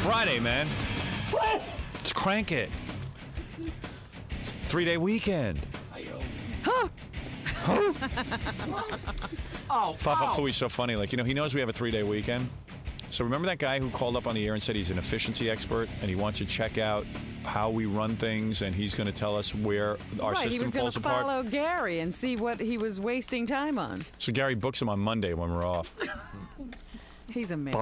Friday, man. Let's crank it. 3-day weekend. Huh? Oh, Papa Fooey's so funny. Like, he knows we have a 3-day weekend. So remember that guy who called up on the air and said he's an efficiency expert and he wants to check out how we run things and he's going to tell us where our system falls apart? He was going to follow Gary and see what he was wasting time on. So Gary books him on Monday when we're off. He's amazing.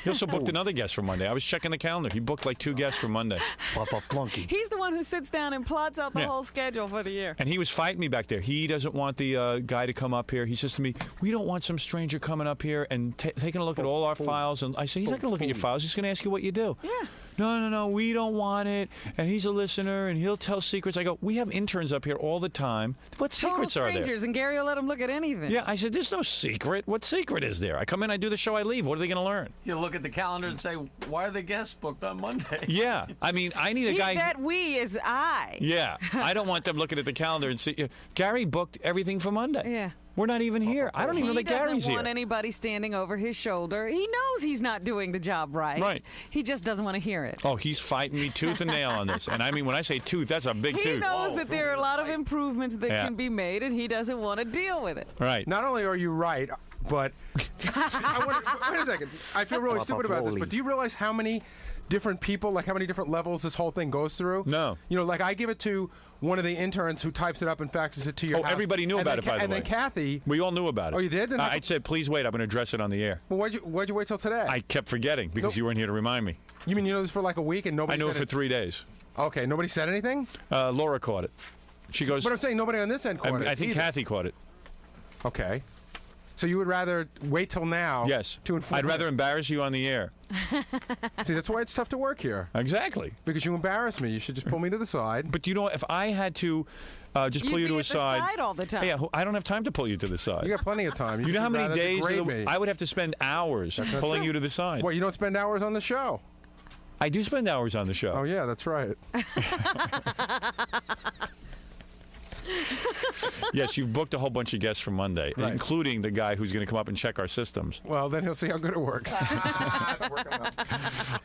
He also booked another guest for Monday. I was checking the calendar. He booked like 2 guests for Monday. He's the one who sits down and plots out the whole schedule for the year. And he was fighting me back there. He doesn't want the guy to come up here. He says to me, we don't want some stranger coming up here and taking a look at all our files. And I say, he's not going to look at your files. He's going to ask you what you do. Yeah. No, we don't want it. And he's a listener, and he'll tell secrets. I go, we have interns up here all the time. What secrets are there? Strangers, and Gary will let him look at anything. Yeah, I said, there's no secret. What secret is there? I come in, I do the show, I leave. What are they going to learn? You look at the calendar and say, why are the guests booked on Monday? Yeah, I mean, I need a guy. That we is I. Yeah, I don't want them looking at the calendar and see. Gary booked everything for Monday. Yeah. We're not even here. I don't even know that Gary's here. He doesn't want anybody standing over his shoulder. He knows he's not doing the job right. Right. He just doesn't want to hear it. Oh, he's fighting me tooth and nail on this. And I mean, when I say tooth, that's a big tooth. He knows that there are a lot of improvements that can be made, and he doesn't want to deal with it. Right. Not only are you right, but wait a second. I feel really stupid about this, but do you realize how many different people, like how many different levels this whole thing goes through? No. Like I give it to one of the interns who types it up and faxes it to your house. Everybody knew about it, by the way. And then Kathy. We all knew about it. Oh, you did? I said, please wait. I'm going to address it on the air. Well, why'd you wait till today? I kept forgetting because you weren't here to remind me. You mean you know this for like a week and nobody I knew said it for 3 days. Okay, nobody said anything? Laura caught it. She goes. But I'm saying nobody on this end caught it. I think Kathy caught it. Okay. So you would rather wait till now? Yes. To inform I'd rather embarrass you on the air. See, that's why it's tough to work here. Exactly. Because you embarrass me. You should just pull me to the side. But if I had to just pull you to a side. You'd be at the side all the time. Yeah, I don't have time to pull you to the side. You got plenty of time. You know how many days I would have to spend hours pulling you to the side. Well, you don't spend hours on the show. I do spend hours on the show. Oh, yeah, that's right. Yes, you've booked a whole bunch of guests for Monday, including the guy who's going to come up and check our systems. Well, then he'll see how good it works.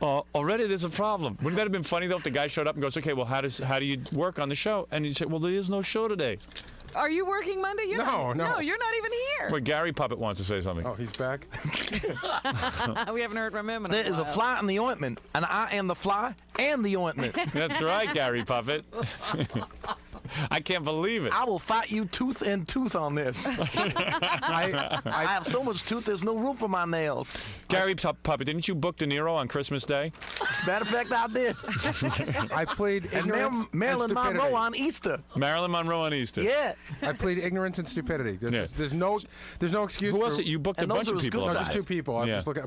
Already there's a problem. Wouldn't that have been funny, though, if the guy showed up and goes, okay, well, how do you work on the show? And you say, well, there is no show today. Are you working Monday? No, you're not even here. But Gary Puppet wants to say something. Oh, he's back? We haven't heard from him in a There is a fly in the ointment, and I am the fly and the ointment. That's right, Gary Puppet. I can't believe it. I will fight you tooth and tooth on this. I have so much tooth, there's no room for my nails. Gary Puppet, didn't you book De Niro on Christmas Day? Matter of fact, I did. I played ignorance and Marilyn Monroe on Easter. Marilyn Monroe on Easter. Yeah. I played ignorance and stupidity. There's no excuse. Who else? You booked a bunch of people. No, just 2 people. I'm just looking,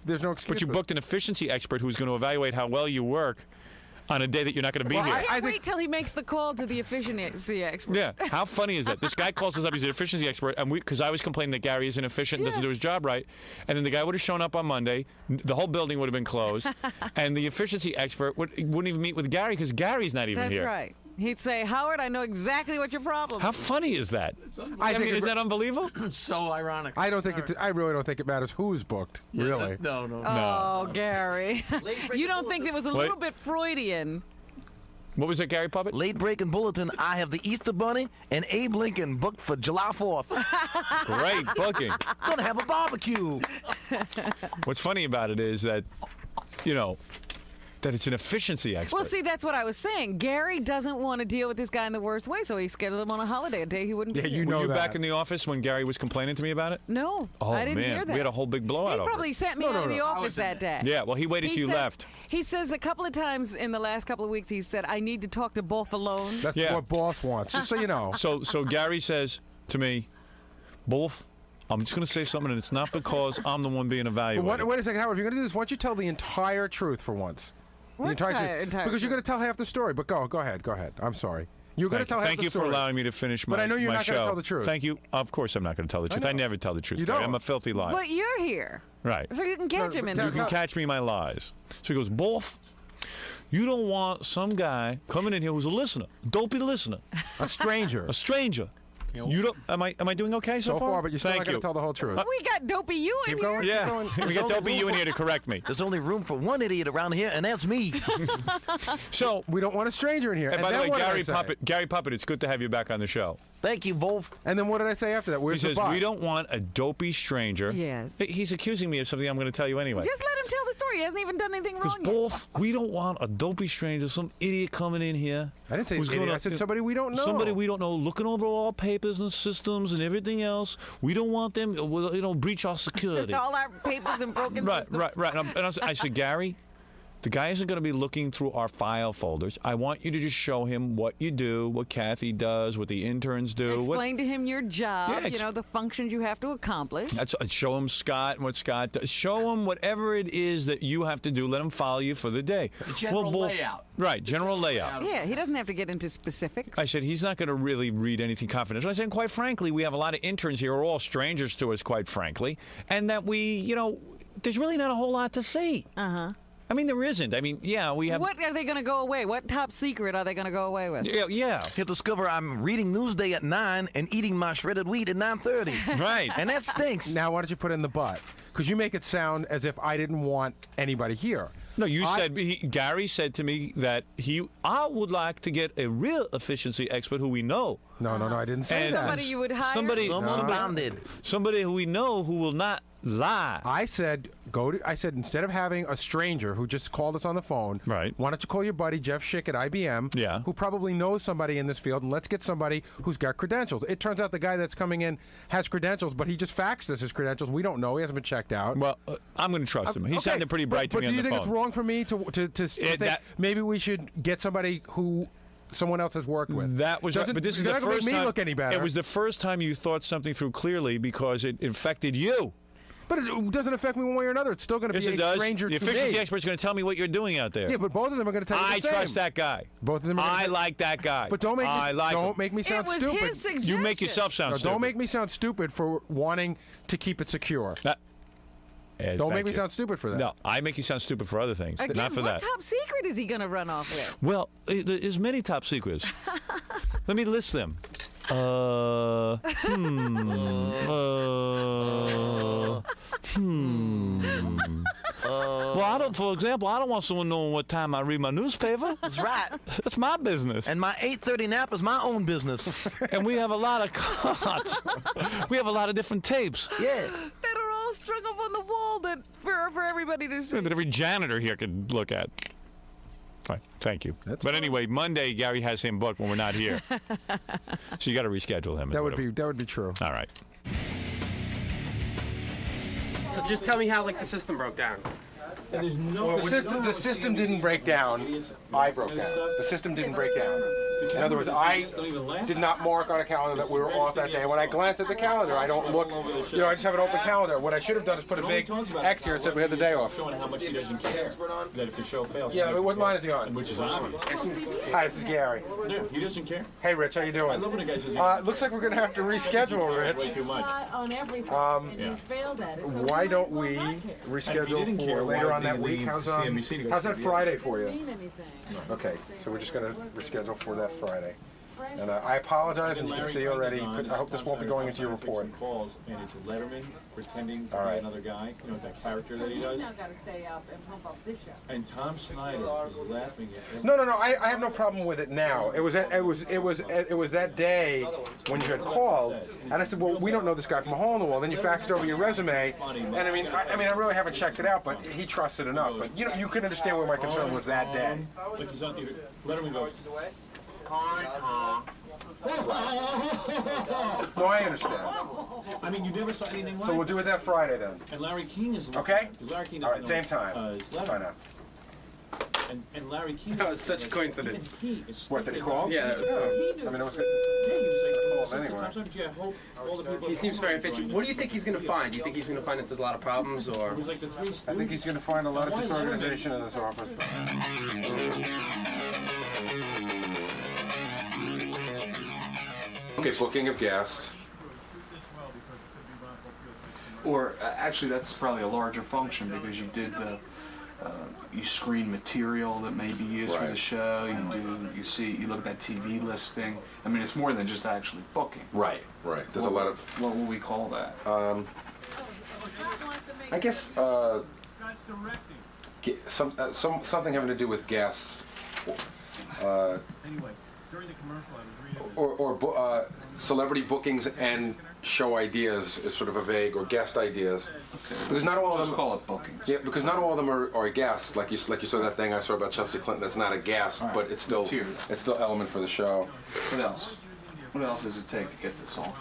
there's no excuse. But you booked an efficiency expert who's going to evaluate how well you work on a day that you're not going to be here. I can't wait till he makes the call to the efficiency expert. Yeah, how funny is that? This guy calls us up, he's an efficiency expert, and because I was complaining that Gary isn't efficient and doesn't do his job right, and then the guy would have shown up on Monday, the whole building would have been closed, and the efficiency expert wouldn't even meet with Gary because Gary's not even here. That's right. He'd say, Howard, I know exactly what your problem is. How funny is that? I mean, is that unbelievable? So ironic. I really don't think it matters who's booked. Really? No. Oh, Gary. You don't think it was a little bit Freudian? What was it, Gary Puppet? Late breaking bulletin. I have the Easter Bunny and Abe Lincoln booked for July 4th. Great booking. Gonna have a barbecue. What's funny about it is that, that it's an efficiency expert. Well, see, that's what I was saying. Gary doesn't want to deal with this guy in the worst way, so he scheduled him on a holiday, a day he wouldn't be here. Were you back in the office when Gary was complaining to me about it? No, oh, I didn't man. hear that. We had a whole big blowout over it. He probably sent me out of the office that day. Yeah, well, he waited till you left. He says a couple of times in the last couple of weeks, he said, I need to talk to both alone. That's what boss wants, just so you know. So Gary says to me, both, I'm just going to say something, and it's not because I'm the one being evaluated. Wait a second, Howard. If you're going to do this, why don't you tell the entire truth for once? What entire because you're going to tell half the story. But go ahead. I'm sorry. You're going to tell half the story. Thank you for allowing me to finish my show. But I know you're not going to tell the truth. Thank you. Of course I'm not going to tell the truth. I never tell the truth. You don't. I'm a filthy liar. But you're here. Right. So you can catch him in there. You can catch me in my lies. So he goes, Boff, you don't want some guy coming in here who's a listener, dopey listener. A stranger. A stranger. You don't. Am I doing okay so So far, but you're still Thank not going you. to tell the whole truth. We got Dopey you in Keep here. going. Yeah, Keep going. we got Dopey you in here to correct me. There's only room for one idiot around here, and that's me. So, We don't want a stranger in here. and by the then way, what did I Gary say? Puppet, it's good to have you back on the show. Thank you, Wolf. And then what did I say after that? He Where's says, the butt? we don't want a dopey stranger. Yes. He's accusing me of something I'm going to tell you anyway. Just let him tell the story. He hasn't even done anything Because, wrong yet. Wolf, we don't want a dopey stranger, some idiot coming in here. I didn't say who's idiot. gonna- I said somebody we don't know. Somebody we don't know, looking over all papers and systems and everything else. We don't want them, breach our security. All our papers and broken Right, systems. right. I said, Gary, the guy isn't going to be looking through our file folders. I want you to just show him what you do, what Kathy does, what the interns do. Explain to him your job, Yeah, the functions you have to accomplish. Show him Scott and what Scott does. Show him whatever it is that you have to do. Let him follow you for the day. The general layout. Right, general layout. Yeah, he doesn't have to get into specifics. I said, he's not going to really read anything confidential. I said, quite frankly, we have a lot of interns here who are all strangers to us, quite frankly, and that there's really not a whole lot to see. Uh-huh. I mean, there isn't. I mean, yeah, we have... What are they going to go away? What top secret are they going to go away with? Yeah. He'll discover I'm reading Newsday at 9 and eating my shredded wheat at 9:30. Right. And that stinks. Now, why don't you put in the butt? Because you make it sound as if I didn't want anybody here. No, Gary said to me that I would like to get a real efficiency expert who we know. No, I didn't say And that. Somebody you would hire? Somebody Bonded. who we know who will not lie. I said instead of having a stranger who just called us on the phone, Right. why don't you call your buddy Jeff Schick at IBM, Yeah. who probably knows somebody in this field, and let's get somebody who's got credentials. It turns out the guy that's coming in has credentials, but he just faxed us his credentials. We don't know. He hasn't been checked out. Well, I'm going to trust him. He sounded pretty bright to me on the But do you think phone. it's wrong for me to think maybe we should get somebody who someone else has worked with? That was right, but this is you're the not gonna first make me time. look any better. It was the first time you thought something through clearly because it infected you. But it doesn't affect me one way or another. It's still going to Yes, be it a does. stranger The to efficiency me. expert's going to tell me what you're doing out there. Yeah, but both of them are going to tell you I the same. trust that guy. Both of them are I gonna, like that guy. But don't make him. make me sound it was stupid. his suggestion. You make yourself sound No, stupid. don't make me sound stupid for wanting to keep it secure. Don't thank make me you. sound stupid for that. No, I make you sound stupid for other things, Again, not for what that. top secret is he going to run off with? Well, there's many top secrets. Let me list them. Well, for example, I don't want someone knowing what time I read my newspaper. That's right. That's my business. And my 8:30 nap is my own business. And we have a lot of cards. We have a lot of different tapes Yeah. That are all strung up on the wall that for everybody to see. that every janitor here could look at. Fine, thank you. But anyway, Monday Gary has him booked when we're not here, so you got to reschedule him. That would be true. All right. So just tell me how the system broke down. The system didn't break down. I broke down. The system didn't break down. In other words, I did not mark on a calendar that we were off that day. When I glanced at the calendar, I don't look, I just have an open calendar. What I should have done is put a big X here and said we had the day off. Showing how much he doesn't care that if the show fails. Yeah, what line is he on? Which is obvious. Hi, this is Gary. Yeah, he doesn't care. Hey, Rich, how you doing? I love when a guy says Looks like we're going to have to reschedule, way Rich. too much. On everything, and he's failed at it. So Why don't we reschedule for later on that week? How's that Friday for you? mean anything. Okay, so we're just going to reschedule for that Friday. And I apologize, and you can see already, I hope this won't be going into your report. Calls and it's Letterman pretending to All be right. another guy, that character So that he he's does. now got to stay up and pump up this show. And Tom Snyder is laughing at him. No, I have no problem with it now. It was that day when you had called, and I said, well, we don't know this guy from a hole in the wall. Then you faxed over your resume, and I mean, I really haven't checked it out, but he trusted enough. But you can understand where my concern was that day. Like he's on either. Letterman goes. No, I understand. I mean, you never saw anything like So we'll do it that Friday then. And Larry King is Okay? Larry King All right, same time. Bye now. And Larry King. That was such a coincidence. What, did he call? Yeah, that was cool. I mean, it was good. Yeah, he was like, Called anyway. I hope all the people. He seems very efficient. What do you think he's going to find? Do you think he's going to find that there's a lot of problems, or? It was like the three. I think he's going to find a lot of disorganization in this office. Okay, booking of guests. Or actually, that's probably a larger function because you did you screen material that may be used for the Right. show. You look at that TV listing. I mean, it's more than just actually booking. Right. There's a lot of. What will we call that? I guess something having to do with guests, or celebrity bookings and show ideas is sort of a vague, or guest ideas. Okay. Because not all of Just them. call it bookings. Yeah, because not all of them are guests. Like you saw that thing I saw about Chelsea Clinton. That's not a guest, Right. but it's still Material. element for the show. What else? What else does it take to get this on?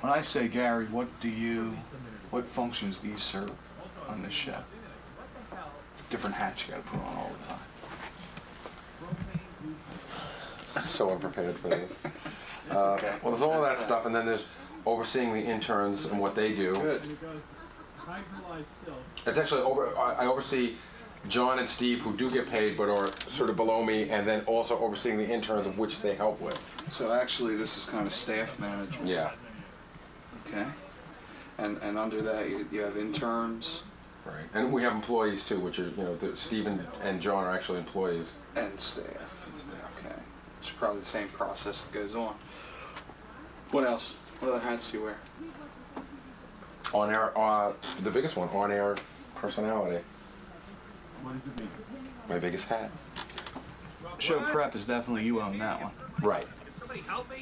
When I say Gary, what functions do you serve on this show? Different hats you got to put on all the time. So unprepared for this. Okay. Well, there's all that stuff, and then there's overseeing the interns and what they do. Good. It's actually I oversee John and Steve, who do get paid but are sort of below me, and then also overseeing the interns, of which they help with. So actually, this is kind of staff management. Yeah. Okay. And under that, you have interns Right. And we have employees too, which are Steve and John are actually employees. and staff. Okay. It's probably the same process that goes on. What else? What other hats do you wear? On air, the biggest one, on air personality. My biggest hat. Show prep is definitely you own that one. Right.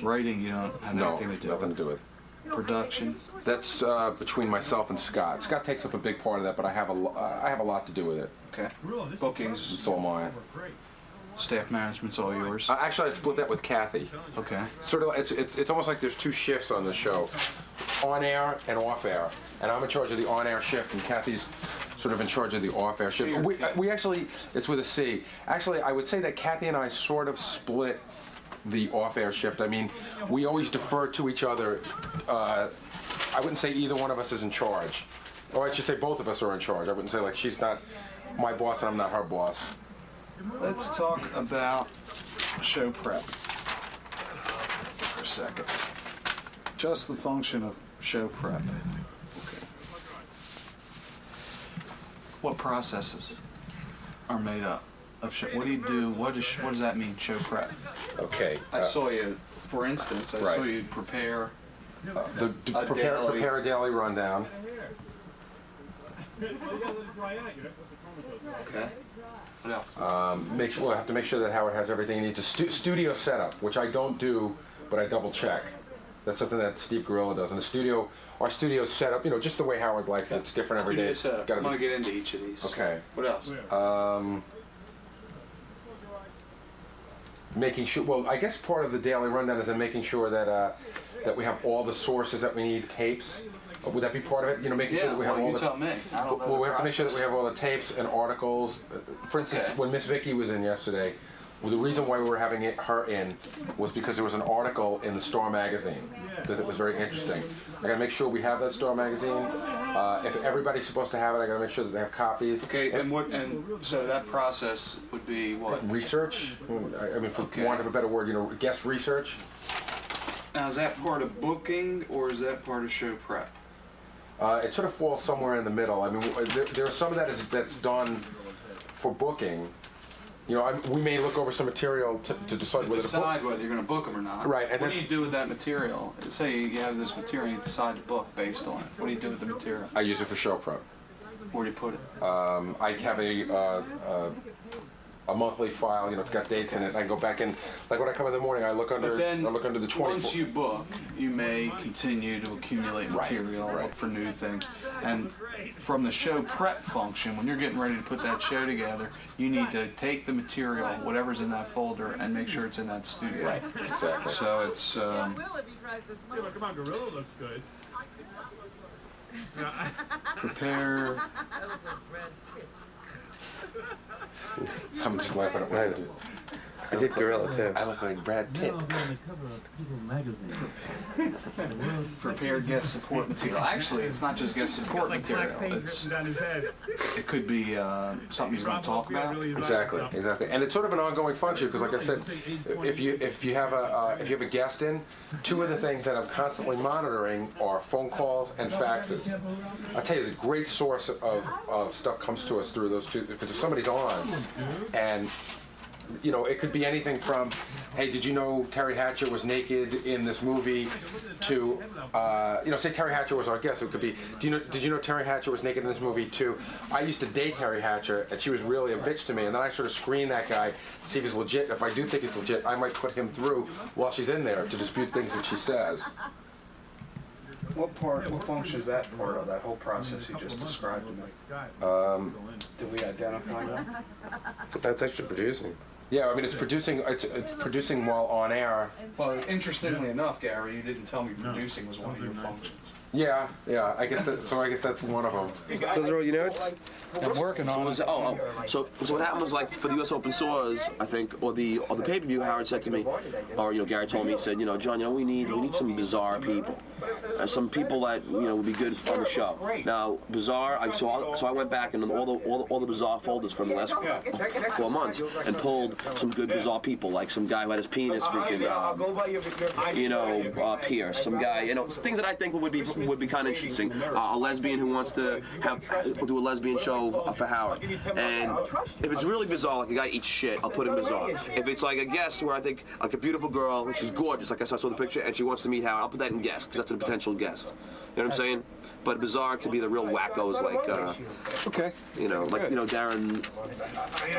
Writing, you don't have No, anything to do nothing with. to do with. Production. That's between myself and Scott. Scott takes up a big part of that, but I have a lot to do with it. Okay. Bookings. It's all mine. Staff management's all yours. Actually, I split that with Kathy. Okay. Sort of, it's almost like there's two shifts on the show, on air and off air, and I'm in charge of the on air shift, and Kathy's sort of in charge of the off air shift. We actually, it's with a C. Actually, I would say that Kathy and I sort of split the off air shift. I mean, we always defer to each other. I wouldn't say either one of us is in charge, or I should say both of us are in charge. I wouldn't say like she's not my boss and I'm not her boss. Let's talk about show prep for a second. Just the function of show prep. Okay. What processes are made up of show? What do you do? What does that mean, show prep? Okay. I saw you, for instance, I saw right. you prepare Prepare a daily rundown. Okay. What else? We'll have to make sure that Howard has everything he needs. A studio setup, which I don't do, but I double check. That's something that Steve Gorilla does. And our studio's set up, just the way Howard likes it. It's different every day. Studio setup. I'm going to get into each of these. Okay. What else? Making sure. Well, I guess part of the daily rundown is in making sure that that we have all the sources that we need, tapes. Would that be part of it? Making sure that we have all you the. tell me. I don't know. Well, we have to make sure that we have all the tapes and articles. For instance, Okay. when Miss Vicky was in yesterday, the reason why we were having her in was because there was an article in the Star magazine that was very interesting. I got to make sure we have that Star magazine. If everybody's supposed to have it, I got to make sure that they have copies. Okay, and so that process would be what? Research. I mean, for want of a better word, guest research. Now, is that part of booking or is that part of show prep? It sort of falls somewhere in the middle. I mean, there's some of that's done for booking. We may look over some material to decide whether to book. Whether you're going to book them or not. Right, and what then- do you do with that material? Say you have this material, you decide to book based on it. What do you do with the material? I use it for show prep. Where do you put it? I have a monthly file. It's got dates in it. I can go back in. Like when I come in the morning, I look under. But then, I look under the 24. once you book, you may continue to accumulate material, look for new things. And from the show prep function, when you're getting ready to put that show together, you need to take the material, whatever's in that folder, and make sure it's in that studio. Right. Exactly. So it's Come on, Gorilla looks good. prepare. I'm just laughing at what I do. I did Gorilla too. I look like Brad Pitt. Prepared guest support material. Actually, it's not just guest support material. It could be something he's going to talk about. Exactly. And it's sort of an ongoing function because, like I said, if you have a guest in, two of the things that I'm constantly monitoring are phone calls and faxes. I'll tell you, it's a great source of stuff comes to us through those two. Because if somebody's on, and it could be anything from, hey, did you know Terry Hatcher was naked in this movie, to, say Terry Hatcher was our guest. It could be, did you know Terry Hatcher was naked in this movie, to, I used to date Terry Hatcher, and she was really a bitch to me, and then I sort of screen that guy, see if he's legit. If I do think he's legit, I might put him through while she's in there to dispute things that she says. What function is that part of that whole process you just described to me? Did we identify that? That's extra producing. Yeah, I mean, it's producing while on air. Well, interestingly enough, Gary, you didn't tell me producing was one of your functions. Yeah. I guess that's one of them. Those are all your notes? I'm working on it. So what happened was, like, for the U.S. Open Soars, I think, or the pay-per-view, Howard said to me, or Gary told me, he said, John, we need some bizarre people, some people that would be good on the show. Now, bizarre, so I went back and all the bizarre folders from the last 4 months and pulled some good bizarre people, like some guy who had his penis freaking, pierced, some guy, things that I think would be kind of interesting. A lesbian who wants to do a lesbian show for Howard. And if it's really bizarre, like a guy eats shit, I'll put in bizarre. If it's like a guest where I think like a beautiful girl, which is gorgeous, like I saw the picture, and she wants to meet Howard, I'll put that in guest because that's a potential guest. You know what I'm saying? But bizarre could be the real wackos, like Darren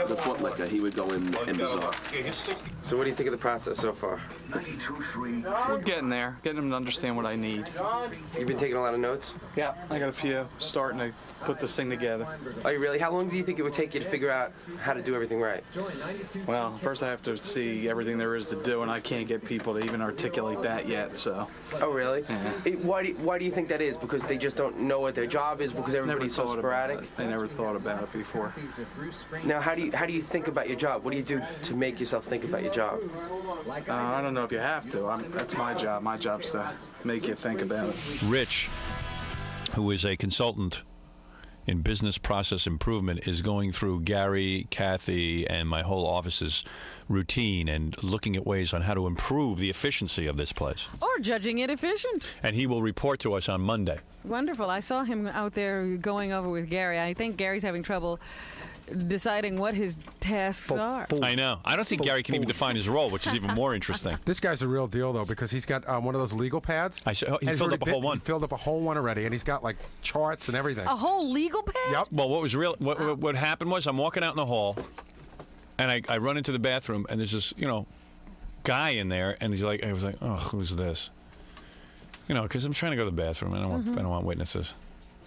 the Footlicker. He would go in bizarre. So what do you think of the process so far? We're getting there, getting them to understand what I need. You've been taking a lot of notes? Yeah, I got a few, starting to put this thing together. Oh, you really? How long do you think it would take you to figure out how to do everything right? Well, first I have to see everything there is to do, and I can't get people to even articulate that yet, so. Oh, really? Yeah. Why do you think that is? Because they just don't know what their job is, because everybody's so sporadic? I never thought about it before. Now, how do you think about your job? What do you do to make yourself think about your job? I don't know if you have to. That's my job. My job's to make you think about it. Rich, who is a consultant in business process improvement, is going through Gary, Kathy, and my whole office's routine and looking at ways on how to improve the efficiency of this place. Or judging it efficient. And he will report to us on Monday. Wonderful. I saw him out there going over with Gary. I think Gary's having trouble deciding what his tasks are. I know. I don't think Gary can even define his role, which is even more interesting. This guy's a real deal, though, because he's got one of those legal pads. He filled up a whole one. He filled up a whole one already, and he's got, like, charts and everything. A whole legal pad? Yep. Well, what happened was I'm walking out in the hall, and I run into the bathroom, and there's this, guy in there, and I was like, oh, who's this? Because I'm trying to go to the bathroom, and I don't want witnesses.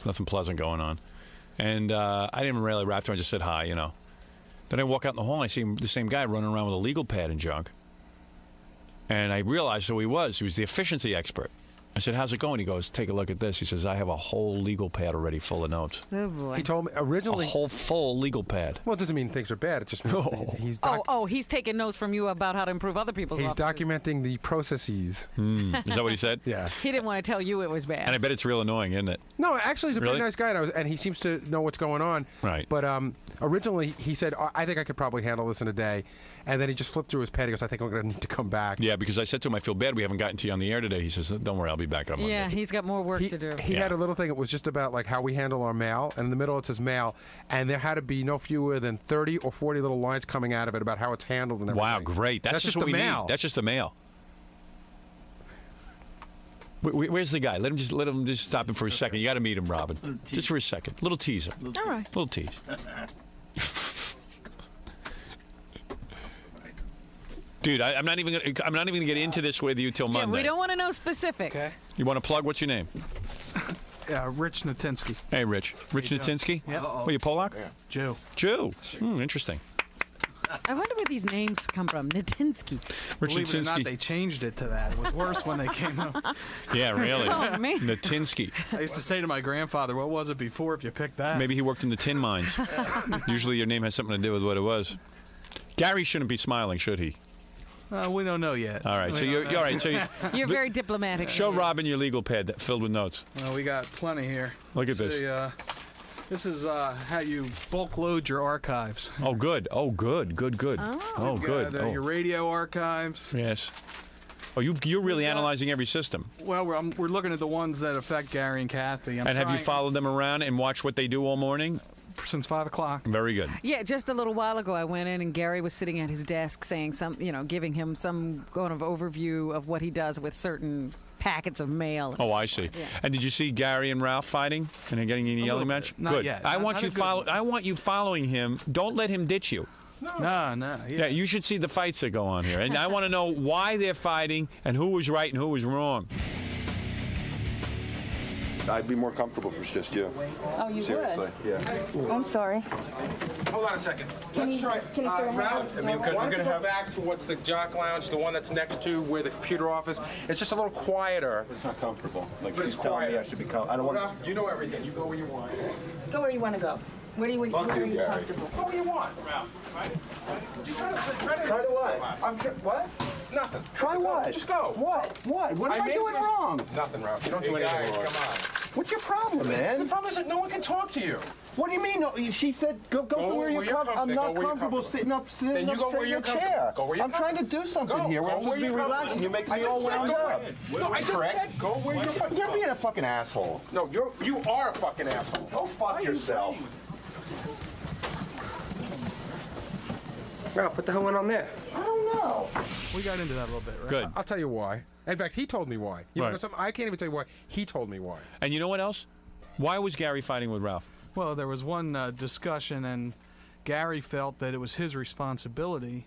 Nothing pleasant going on. And I didn't really rap to him. I just said hi, Then I walk out in the hall, and I see the same guy running around with a legal pad and junk. And I realized who he was. He was the efficiency expert. I said, how's it going? He goes, take a look at this. He says, I have a whole legal pad already full of notes. Oh, boy. He told me originally... A whole full legal pad. Well, it doesn't mean things are bad. It just means he's... he's taking notes from you about how to improve other people's offices. Documenting the processes. Is that what he said? Yeah. He didn't want to tell you it was bad. And I bet it's real annoying, isn't it? No, actually, he's a Really? pretty nice guy, and he seems to know what's going on. Right. But originally, he said, I think I could probably handle this in a day. And then he just flipped through his pad. He goes, I think I'm going to need to come back. Yeah, because I said to him, I feel bad we haven't gotten to you on the air today. He says, don't worry, I'll be back on Monday. Yeah, he's got more work to do. He had a little thing. It was just about like how we handle our mail, and in the middle it says mail, and there had to be no fewer than 30 or 40 little lines coming out of it about how it's handled and everything. Wow, great. That's just what the we mail. need. That's just the mail. Where's the guy? Let him just stop him for a second. You got to meet him, Robin. Just for a second. Little teaser. All right. Little tease. Dude, I'm not even gonna get into this with you till Monday. Yeah, we don't want to know specifics. Okay. You want to plug? What's your name? Rich Natinsky. Hey, Rich. Rich Natinsky? Yeah. Well, you Polak? Yeah. Joe. Joe. Interesting. I wonder where these names come from. Natinsky. Rich Believe it or not, Natinsky. they changed it to that. It was worse when they came up. Yeah, really. Oh, man. Natinsky. I used to say to my grandfather, what was it before if you picked that? Maybe he worked in the tin mines. Usually your name has something to do with what it was. Gary shouldn't be smiling, should he? We don't know yet. All right. So you're all right. So You're very diplomatic. show Robin your legal pad filled with notes. Well, we got plenty here. Look at this. This is how you bulk load your archives. Oh, good. Oh, good. Good. Good. Oh, We've good. got, your radio archives. Yes. Oh, you're really analyzing every system. Well, we're looking at the ones that affect Gary and Kathy. Have you followed them around and watched what they do all morning? Since 5 o'clock. Very good. Yeah, just a little while ago, I went in and Gary was sitting at his desk saying giving him some kind of overview of what he does with certain packets of mail. Oh, I see. Yeah. And did you see Gary and Ralph fighting and getting in a yelling match? Not good. yet. I want you following him. Don't let him ditch you. No. Yeah, you should see the fights that go on here, and I want to know why they're fighting and who was right and who was wrong. I'd be more comfortable if it was just you. Oh, you Seriously, yeah. I'm sorry. Hold on a second. Can Let's you- try. can you sort of Ralph, have- why we're don't you go back to what's the jock lounge, the one that's next to where the computer office. It's just a little quieter. It's not comfortable. Like But she's it's telling me quiet. I should be comfortable. I don't want Ralph, you know everything. You go where you want. Go where you want to go. Where are you Gary. comfortable? Go where you want. Try to what? What? Nothing. Try what? Just go. What? What? What am I made doing this- wrong? Nothing, Ralph. You don't do anything wrong. Come on. What's your problem, man? The problem is that no one can talk to you. What do you mean? No, she said go to where you're comfortable. I'm not comfortable sitting up Then you go straight where in you're a chair. comfortable. Go where you're I'm trying to do something Go. here. Where Go I'm supposed to where be you're relaxing. You're making me all said wound go up. where- No, I just said go where you're comfortable. You're being a fucking asshole. No, you are a fucking asshole. Go fuck yourself. Ralph, what the hell went on there? I don't know. We got into that a little bit, right? Good. I'll tell you why. In fact, he told me why. You Right. know something? I can't even tell you why. He told me why. And you know what else? Why was Gary fighting with Ralph? Well, there was one discussion, and Gary felt that it was his responsibility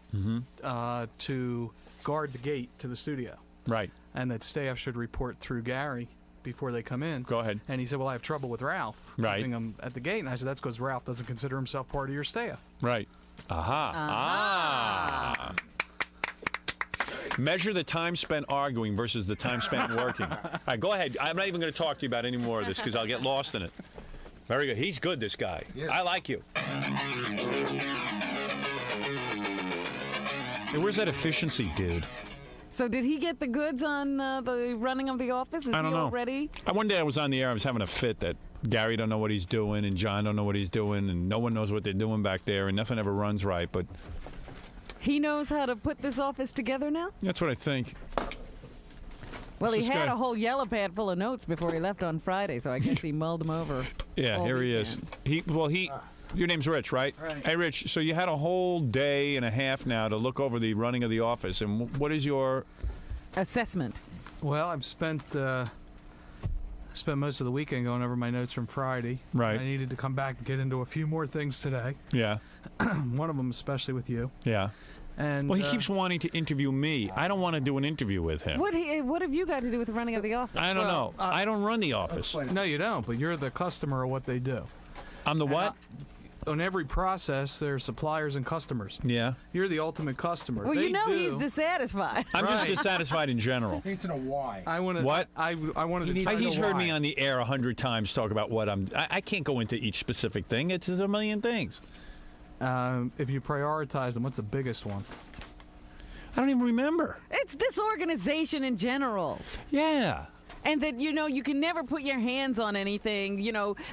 to guard the gate to the studio, Right. and that staff should report through Gary before they come in. Go ahead. And he said, well, I have trouble with Ralph Right. keeping him at the gate. And I said, that's because Ralph doesn't consider himself part of your staff. Right. Aha. Ah. Measure the time spent arguing versus the time spent working. All right, go ahead. I'm not even going to talk to you about any more of this because I'll get lost in it. Very good. He's good, this guy. Yeah. I like you. Hey, where's that efficiency, dude? So did he get the goods on the running of the office? Is I don't he know. all ready? One day I was on the air. I was having a fit that Gary don't know what he's doing and John don't know what he's doing and no one knows what they're doing back there and nothing ever runs right. But He knows how to put this office together now? that's what I think. Well, What's he this had guy? a whole yellow pad full of notes before he left on Friday, so I guess he mulled them over. Yeah, all here he is. weekend. Your name's Rich, right? Right. Hey, Rich, so you had a whole day and a half now to look over the running of the office, and what is your... Assessment. Well, I've spent most of the weekend going over my notes from Friday. Right. I needed to come back and get into a few more things today. Yeah, One of them especially with you. yeah. And Well, he keeps wanting to interview me. I don't want to do an interview with him. What have you got to do with the running of the office? I don't know. Well, I don't run the office. No, you don't, but you're the customer of what they do. I'm the what? On every process, there are suppliers and customers. Yeah. You're the ultimate customer. Well, They you know do. he's dissatisfied. I'm Right. just dissatisfied in general. He needs to know why. I want to. What? I wanted to. tell He's you heard why. me on the air 100 times talk about what I can't go into each specific thing. It's a million things. If you prioritize them, what's the biggest one? I don't even remember. It's disorganization in general. Yeah. And that, you can never put your hands on anything.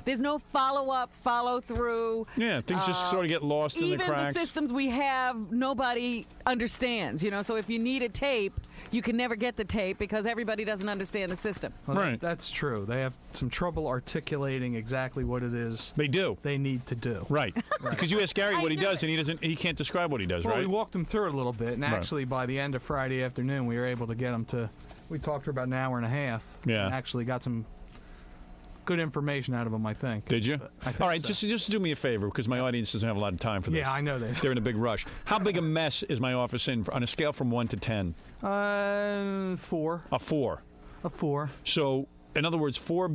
There's no follow-up, follow-through. Yeah, things just sort of get lost in the Even cracks. the systems we have, nobody understands. So if you need a tape, you can never get the tape because everybody doesn't understand the system. Well, Right. That's true. They have some trouble articulating exactly what it is They do. they need to do. Right. Because you ask Gary what he does, and he can't describe what he does, Well, right? we walked them through it a little bit, and Right. actually by the end of Friday afternoon, we were able to get them to. We talked for about an hour and a half. Yeah. And actually got some good information out of them, I think. Did you? I think All right, so. just do me a favor, because my audience doesn't have a lot of time for this. Yeah, I know that. They're in a big rush. How big a mess is my office in on a scale from 1 to 10? 4. A 4. A 4. So, in other words, 4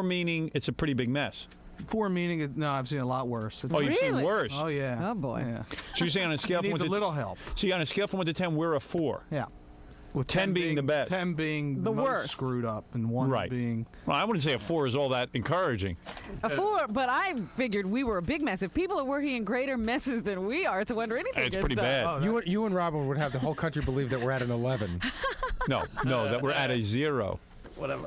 meaning it's a pretty big mess. 4 meaning, no, I've seen a lot worse. Oh, you've seen Really? worse. Oh, yeah. Oh, boy. Yeah. So you're saying on a scale It from needs 1 a to little help. See, on a scale from 1 to 10, we're a 4. Yeah. With 10 being the best. 10 being The most worst. screwed up, and 1 being. Well, I wouldn't say a 4 is all that encouraging. A 4, but I figured we were a big mess. If people are working in greater messes than we are, it's a wonder anything It's gets pretty done. bad. You and Robin would have the whole country believe that we're at an 11. No, that we're at a 0. Whatever.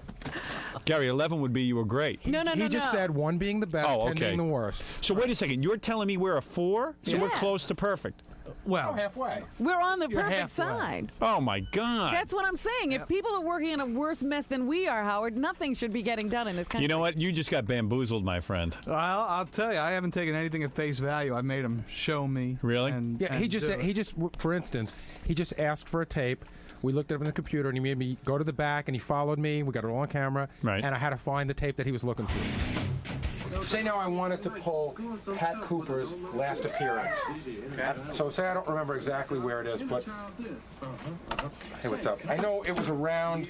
Gary, 11 would be you were great. No. He just said 1 being the best, 10 being the worst. So wait a second. You're telling me we're a 4? So we're Yeah. close to perfect. Well, halfway. We're on the You're perfect halfway. side. Oh, my God. That's what I'm saying. If people are working in a worse mess than we are, Howard, nothing should be getting done in this country. You know what? You just got bamboozled, my friend. I'll tell you, I haven't taken anything at face value. I made him show me. Really? Yeah, he just, for instance, he just asked for a tape. We looked at it on the computer, and he made me go to the back, and he followed me. We got it all on camera, Right. and I had to find the tape that he was looking for. Say now I wanted to pull Pat Cooper's last appearance. So say I don't remember exactly where it is, but hey, what's up? I know it was around,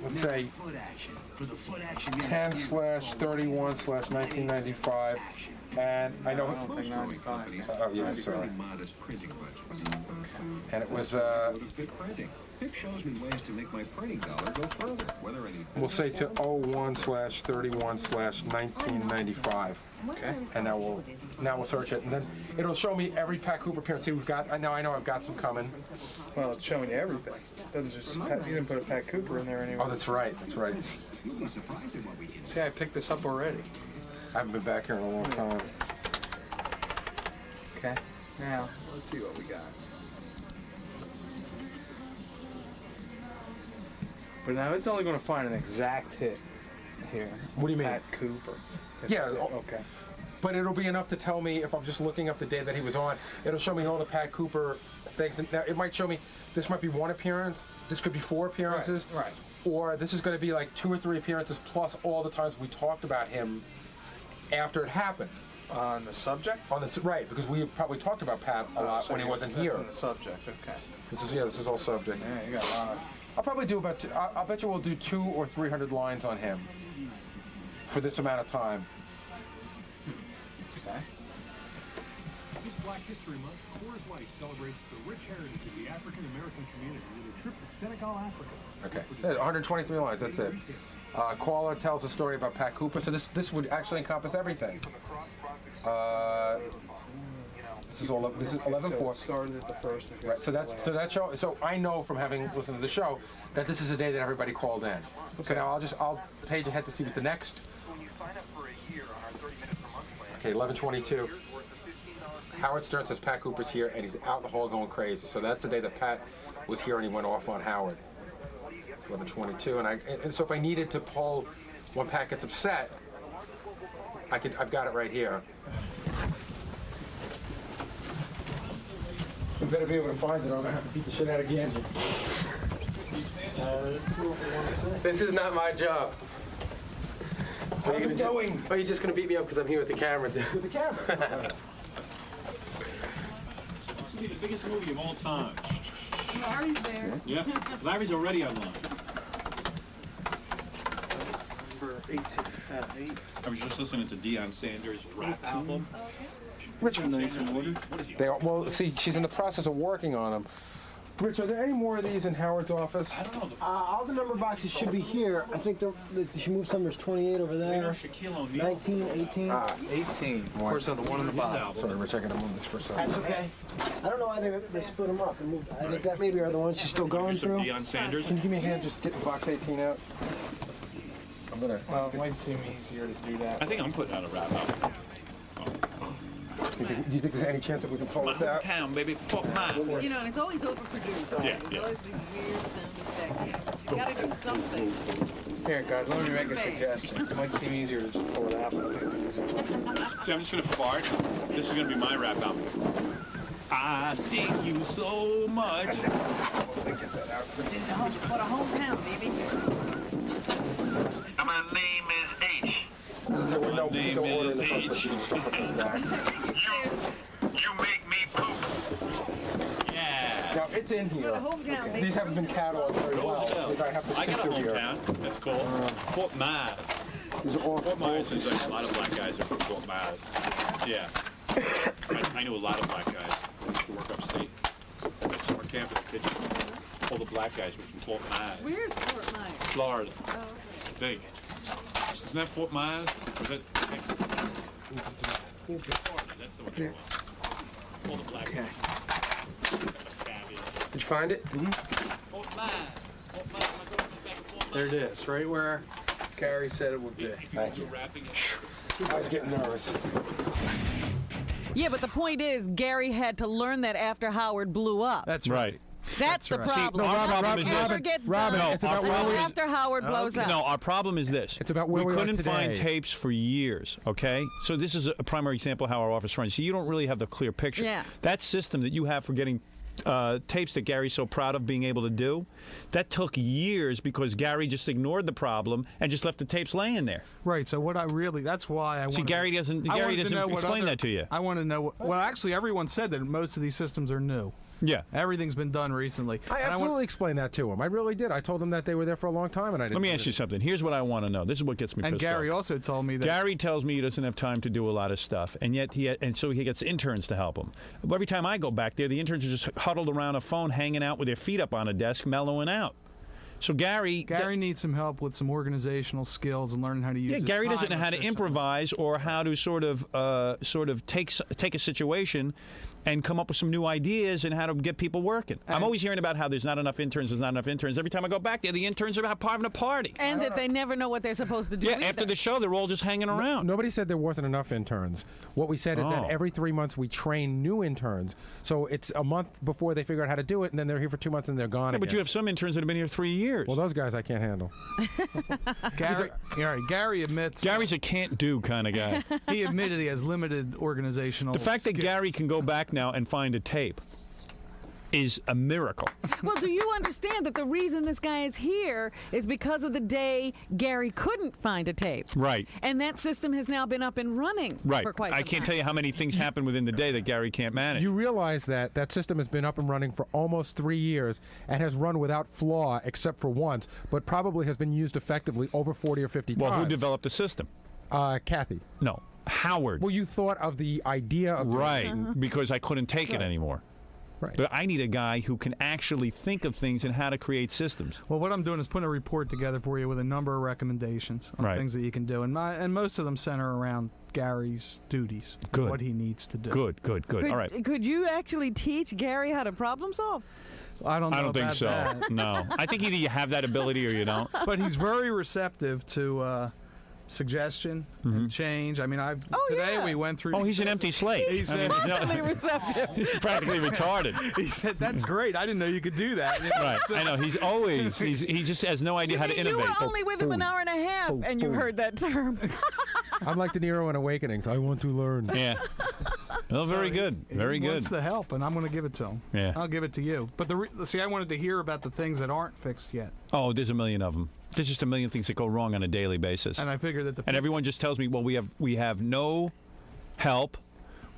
let's say, 10/31/1995, and I know. I don't think 95. Oh yeah, sorry. And it was. Pip shows me ways to make my printing dollar go further. Whether any We'll say to 01/31/1995. Okay. And now we'll search it, and then it'll show me every Pat Cooper appearance. See, I know I've got some coming. Well, it's showing you everything. Doesn't just you didn't put a Pat Cooper in there anyway. Oh, that's right. See, I picked this up already. I haven't been back here in a long time. Okay. Now let's see what we got. But now it's only going to find an exact hit here. What do you mean? Pat Cooper. Yeah. Okay. But it'll be enough to tell me if I'm just looking up the day that he was on. It'll show me all the Pat Cooper things. And now it might show me this might be 1 appearance. This could be 4 appearances. Right. Or this is going to be like 2 or 3 appearances plus all the times we talked about him after it happened. On the subject? Right, because we probably talked about Pat a lot when he wasn't here. On the subject. Okay. This is all subject. Yeah, you got a lot of. I'll probably do about. I'll bet you we'll do 200 or 300 lines on him for this amount of time. Okay. This Black History Month, Coors Light celebrates the rich heritage of the African American community with a trip to Senegal, Africa. Okay, 123 lines. That's it. Caller tells a story about Pat Cooper. So this would actually encompass everything. This is 11/4. Started at the first. Okay. Right. So that show. So I know from having listened to the show that this is a day that everybody called in. So now I'll page ahead to see what the next. Okay, 11/22. Howard Stern says Pat Cooper's here and he's out in the hall going crazy. So that's the day that Pat was here and he went off on Howard. 11/22, and so if I needed to pull when Pat gets upset, I've got it right here. You better be able to find it, or I'm gonna have to beat the shit out of Ganji. This is not my job. How's it going? Are you just gonna beat me up because I'm here with the camera? With the camera. The biggest movie of all time. Larry's there. Yep. Larry's already online. Number 18. I was just listening to Deion Sanders' rap album. Richard knows some order. Well, see, she's in the process of working on them. Rich, are there any more of these in Howard's office? I don't know. All the number boxes should be here. I think she moved some. There's 28 over there. Shaquille O'Neal. 19, 18. 18. Of course, on the one in the bottom. Sorry, Rich, I gotta move this for a second. That's okay. I don't know why they split them up and moved. I think that maybe are the ones she's still going Some through. Deion Sanders. Can you give me a hand? Just get the box 18 out. I'm gonna. Well, it might seem easier to do that. I think I'm putting out a rap album. Do you think there's any chance that we can pull My this out? hometown, baby. Fuck mine. You know, and it's always overproduced. Yeah, There's yeah. always these weird sound effects. You gotta do something. Here, guys, let me make a suggestion. It might seem easier to just pull it out. See, I'm just gonna fart. This is gonna be my rap album. I dig you so much. What a hometown, baby. My name is H. No, we can go order in the front, but you can start putting it back. You make me poop. Yeah. Now, it's in here. These haven't been cataloged very well. I have to I sit got a through here. hometown. That's cool. Fort Myers. These are all Fort Myers is like a lot of black guys are from Fort Myers. Yeah. I knew a lot of black guys who work upstate. That's Summer camp in the kitchen. All the black guys were from Fort Myers. Where's Fort Myers? Florida. Oh, I think. Isn't that Fort Myers? Or is that Texas? Florida. That's the one they were. All the black guys. Did you find it? Fort Myers. Fort Myers. My girlfriend's back in Fort Myers. There it is, right where Gary said it would be. Thank you. I was getting nervous. yeah, but the point is, Gary had to learn that after Howard blew up. That's right. That's the right. problem. See, no, our problem is Never this. gets Robin, done it's about where we- after Howard blows up. No, our problem is this. It's about where we are couldn't find today. tapes for years, okay? So this is a primary example of how our office runs. See, you don't really have the clear picture. Yeah. That system that you have for getting tapes that Gary's so proud of being able to do, that took years because Gary just ignored the problem and just left the tapes laying there. Right. So what I really, that's why I See, wanted, Gary doesn't explain that to you. I want to know. Well, actually, everyone said that most of these systems are new. Yeah. Everything's been done recently. I absolutely explained that to him. I really did. I told him that they were there for a long time, and I didn't. Let me ask you something. Here's what I want to know. This is what gets me And pissed Gary off. also told me that. Gary tells me he doesn't have time to do a lot of stuff, and yet so he gets interns to help him. Every time I go back there, the interns are just huddled around a phone, hanging out with their feet up on a desk, mellowing out. So Gary needs some help with some organizational skills and learning how to use. Yeah, his Gary doesn't time know how to efficiently. improvise or how to sort of take a situation and come up with some new ideas and how to get people working. I'm always hearing about how there's not enough interns. There's not enough interns. Every time I go back there, the interns are having a party. And that they never know what they're supposed to do. Yeah, either. after the show, they're all just hanging around. Nobody said there wasn't enough interns. What we said is that every 3 months we train new interns. So it's a month before they figure out how to do it, and then they're here for 2 months and they're gone Yeah, but again. you have some interns that have been here 3 years. Well, those guys I can't handle. Gary admits. Gary's a can't-do kind of guy. He admitted he has limited organizational. The fact that skills. Gary can go back now and find a tape is a miracle. Well, do you understand that the reason this guy is here is because of the day Gary couldn't find a tape? Right. And that system has now been up and running Right. for quite some I can't time. tell you how many things happen within the day that Gary can't manage. You realize that that system has been up and running for almost 3 years and has run without flaw except for once, but probably has been used effectively over 40 or 50 Well, times. who developed the system? Kathy. No, Howard. Well, you thought of the idea of Right, because I couldn't take it anymore. Right. But I need a guy who can actually think of things and how to create systems. Well, what I'm doing is putting a report together for you with a number of recommendations on Right. things that you can do, and most of them center around Gary's duties, Good. what he needs to do. Good. Could, All right. Could you actually teach Gary how to problem solve? I don't know. I don't think about so. that. No. I think either you have that ability or you don't. But he's very receptive to suggestion and change. I mean, today we went through. Oh, he's an empty slate. He said, receptive. He's practically retarded. He said, "That's great. I didn't know you could do that." You know, Right. so- I know. He just has no idea how to You innovate. were only with him an hour and a half, and you heard that term. I'm like De Niro in Awakenings. I want to learn. Yeah. Well, very So good. he Very good. wants the help, and I'm going to give it to him. Yeah. I'll give it to you. But see, I wanted to hear about the things that aren't fixed yet, Oh, there's a million of them. There's just a million things that go wrong on a daily basis. and I figured that And everyone just tells me, well, we have no help.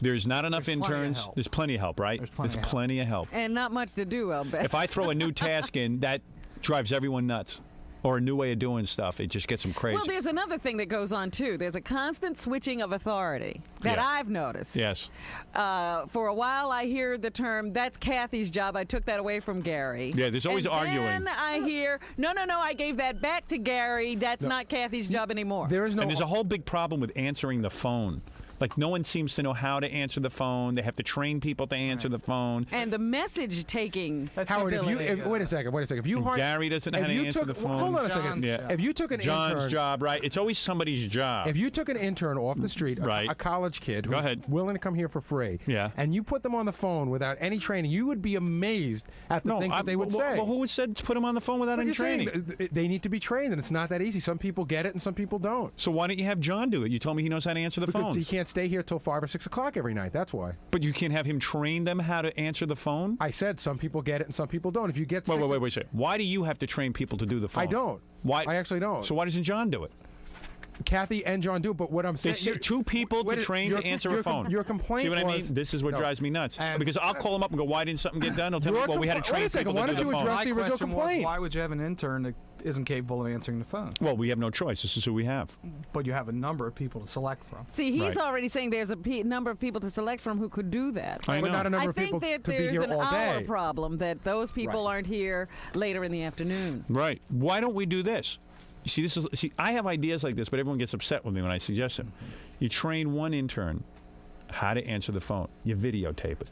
There's not enough There's plenty of interns. help. There's plenty of help, right? There's plenty of help. And not much to do, I'll bet. If I throw a new task in, that drives everyone nuts. Or a new way of doing stuff, it just gets them crazy. Well, there's another thing that goes on, too. There's a constant switching of authority that Yeah. I've noticed. Yes. For a while, I hear the term, that's Kathy's job. I took that away from Gary. Yeah, there's always and arguing. Then I hear, no, I gave that back to Gary. That's not Kathy's job anymore. There is no. And there's a whole big problem with answering the phone. Like, no one seems to know how to answer the phone. They have to train people to answer the phone. And the message taking Howard, ability. wait a second. If you Gary doesn't know how to answer the phone. Hold on a second. If you took an John's intern, job, right? It's always somebody's job. if you took an intern off the street, Right. a college kid Go who's ahead. willing to come here for free, Yeah. and you put them on the phone without any training, you would be amazed at the things that they would say. Well, who said to put them on the phone without But any you're saying training? they need to be trained, and it's not that easy. Some people get it, and some people don't. So why don't you have John do it? You told me he knows how to answer the Because phone. he can't stay here till 5 or 6 o'clock every night. That's why. But you can't have him train them how to answer the phone? I said some people get it and some people don't. If you get Wait six- a second. Why do you have to train people to do the phone? I don't. Why? I actually don't. So why doesn't John do it? Kathy and John do, but what I'm They saying, say two people to train to answer a phone. Your complaint See what I was, mean? This is what no. drives me nuts. Because I'll call him up and go, why didn't something get done? He'll tell me, Your well, we had to compl- train wait a second, people why to don't do the you phone. address My the original question was, complaint? why would you have an intern isn't capable of answering the phone. Well, we have no choice. This is who we have. But you have a number of people to select from. See, he's Right. already saying there's a number of people to select from who could do that. I know. But not a number of think people that to be there's here an all hour day. problem that those people aren't here later in the afternoon. Right. Why don't we do this? You see, I have ideas like this, but everyone gets upset with me when I suggest them. You train one intern how to answer the phone. You videotape it.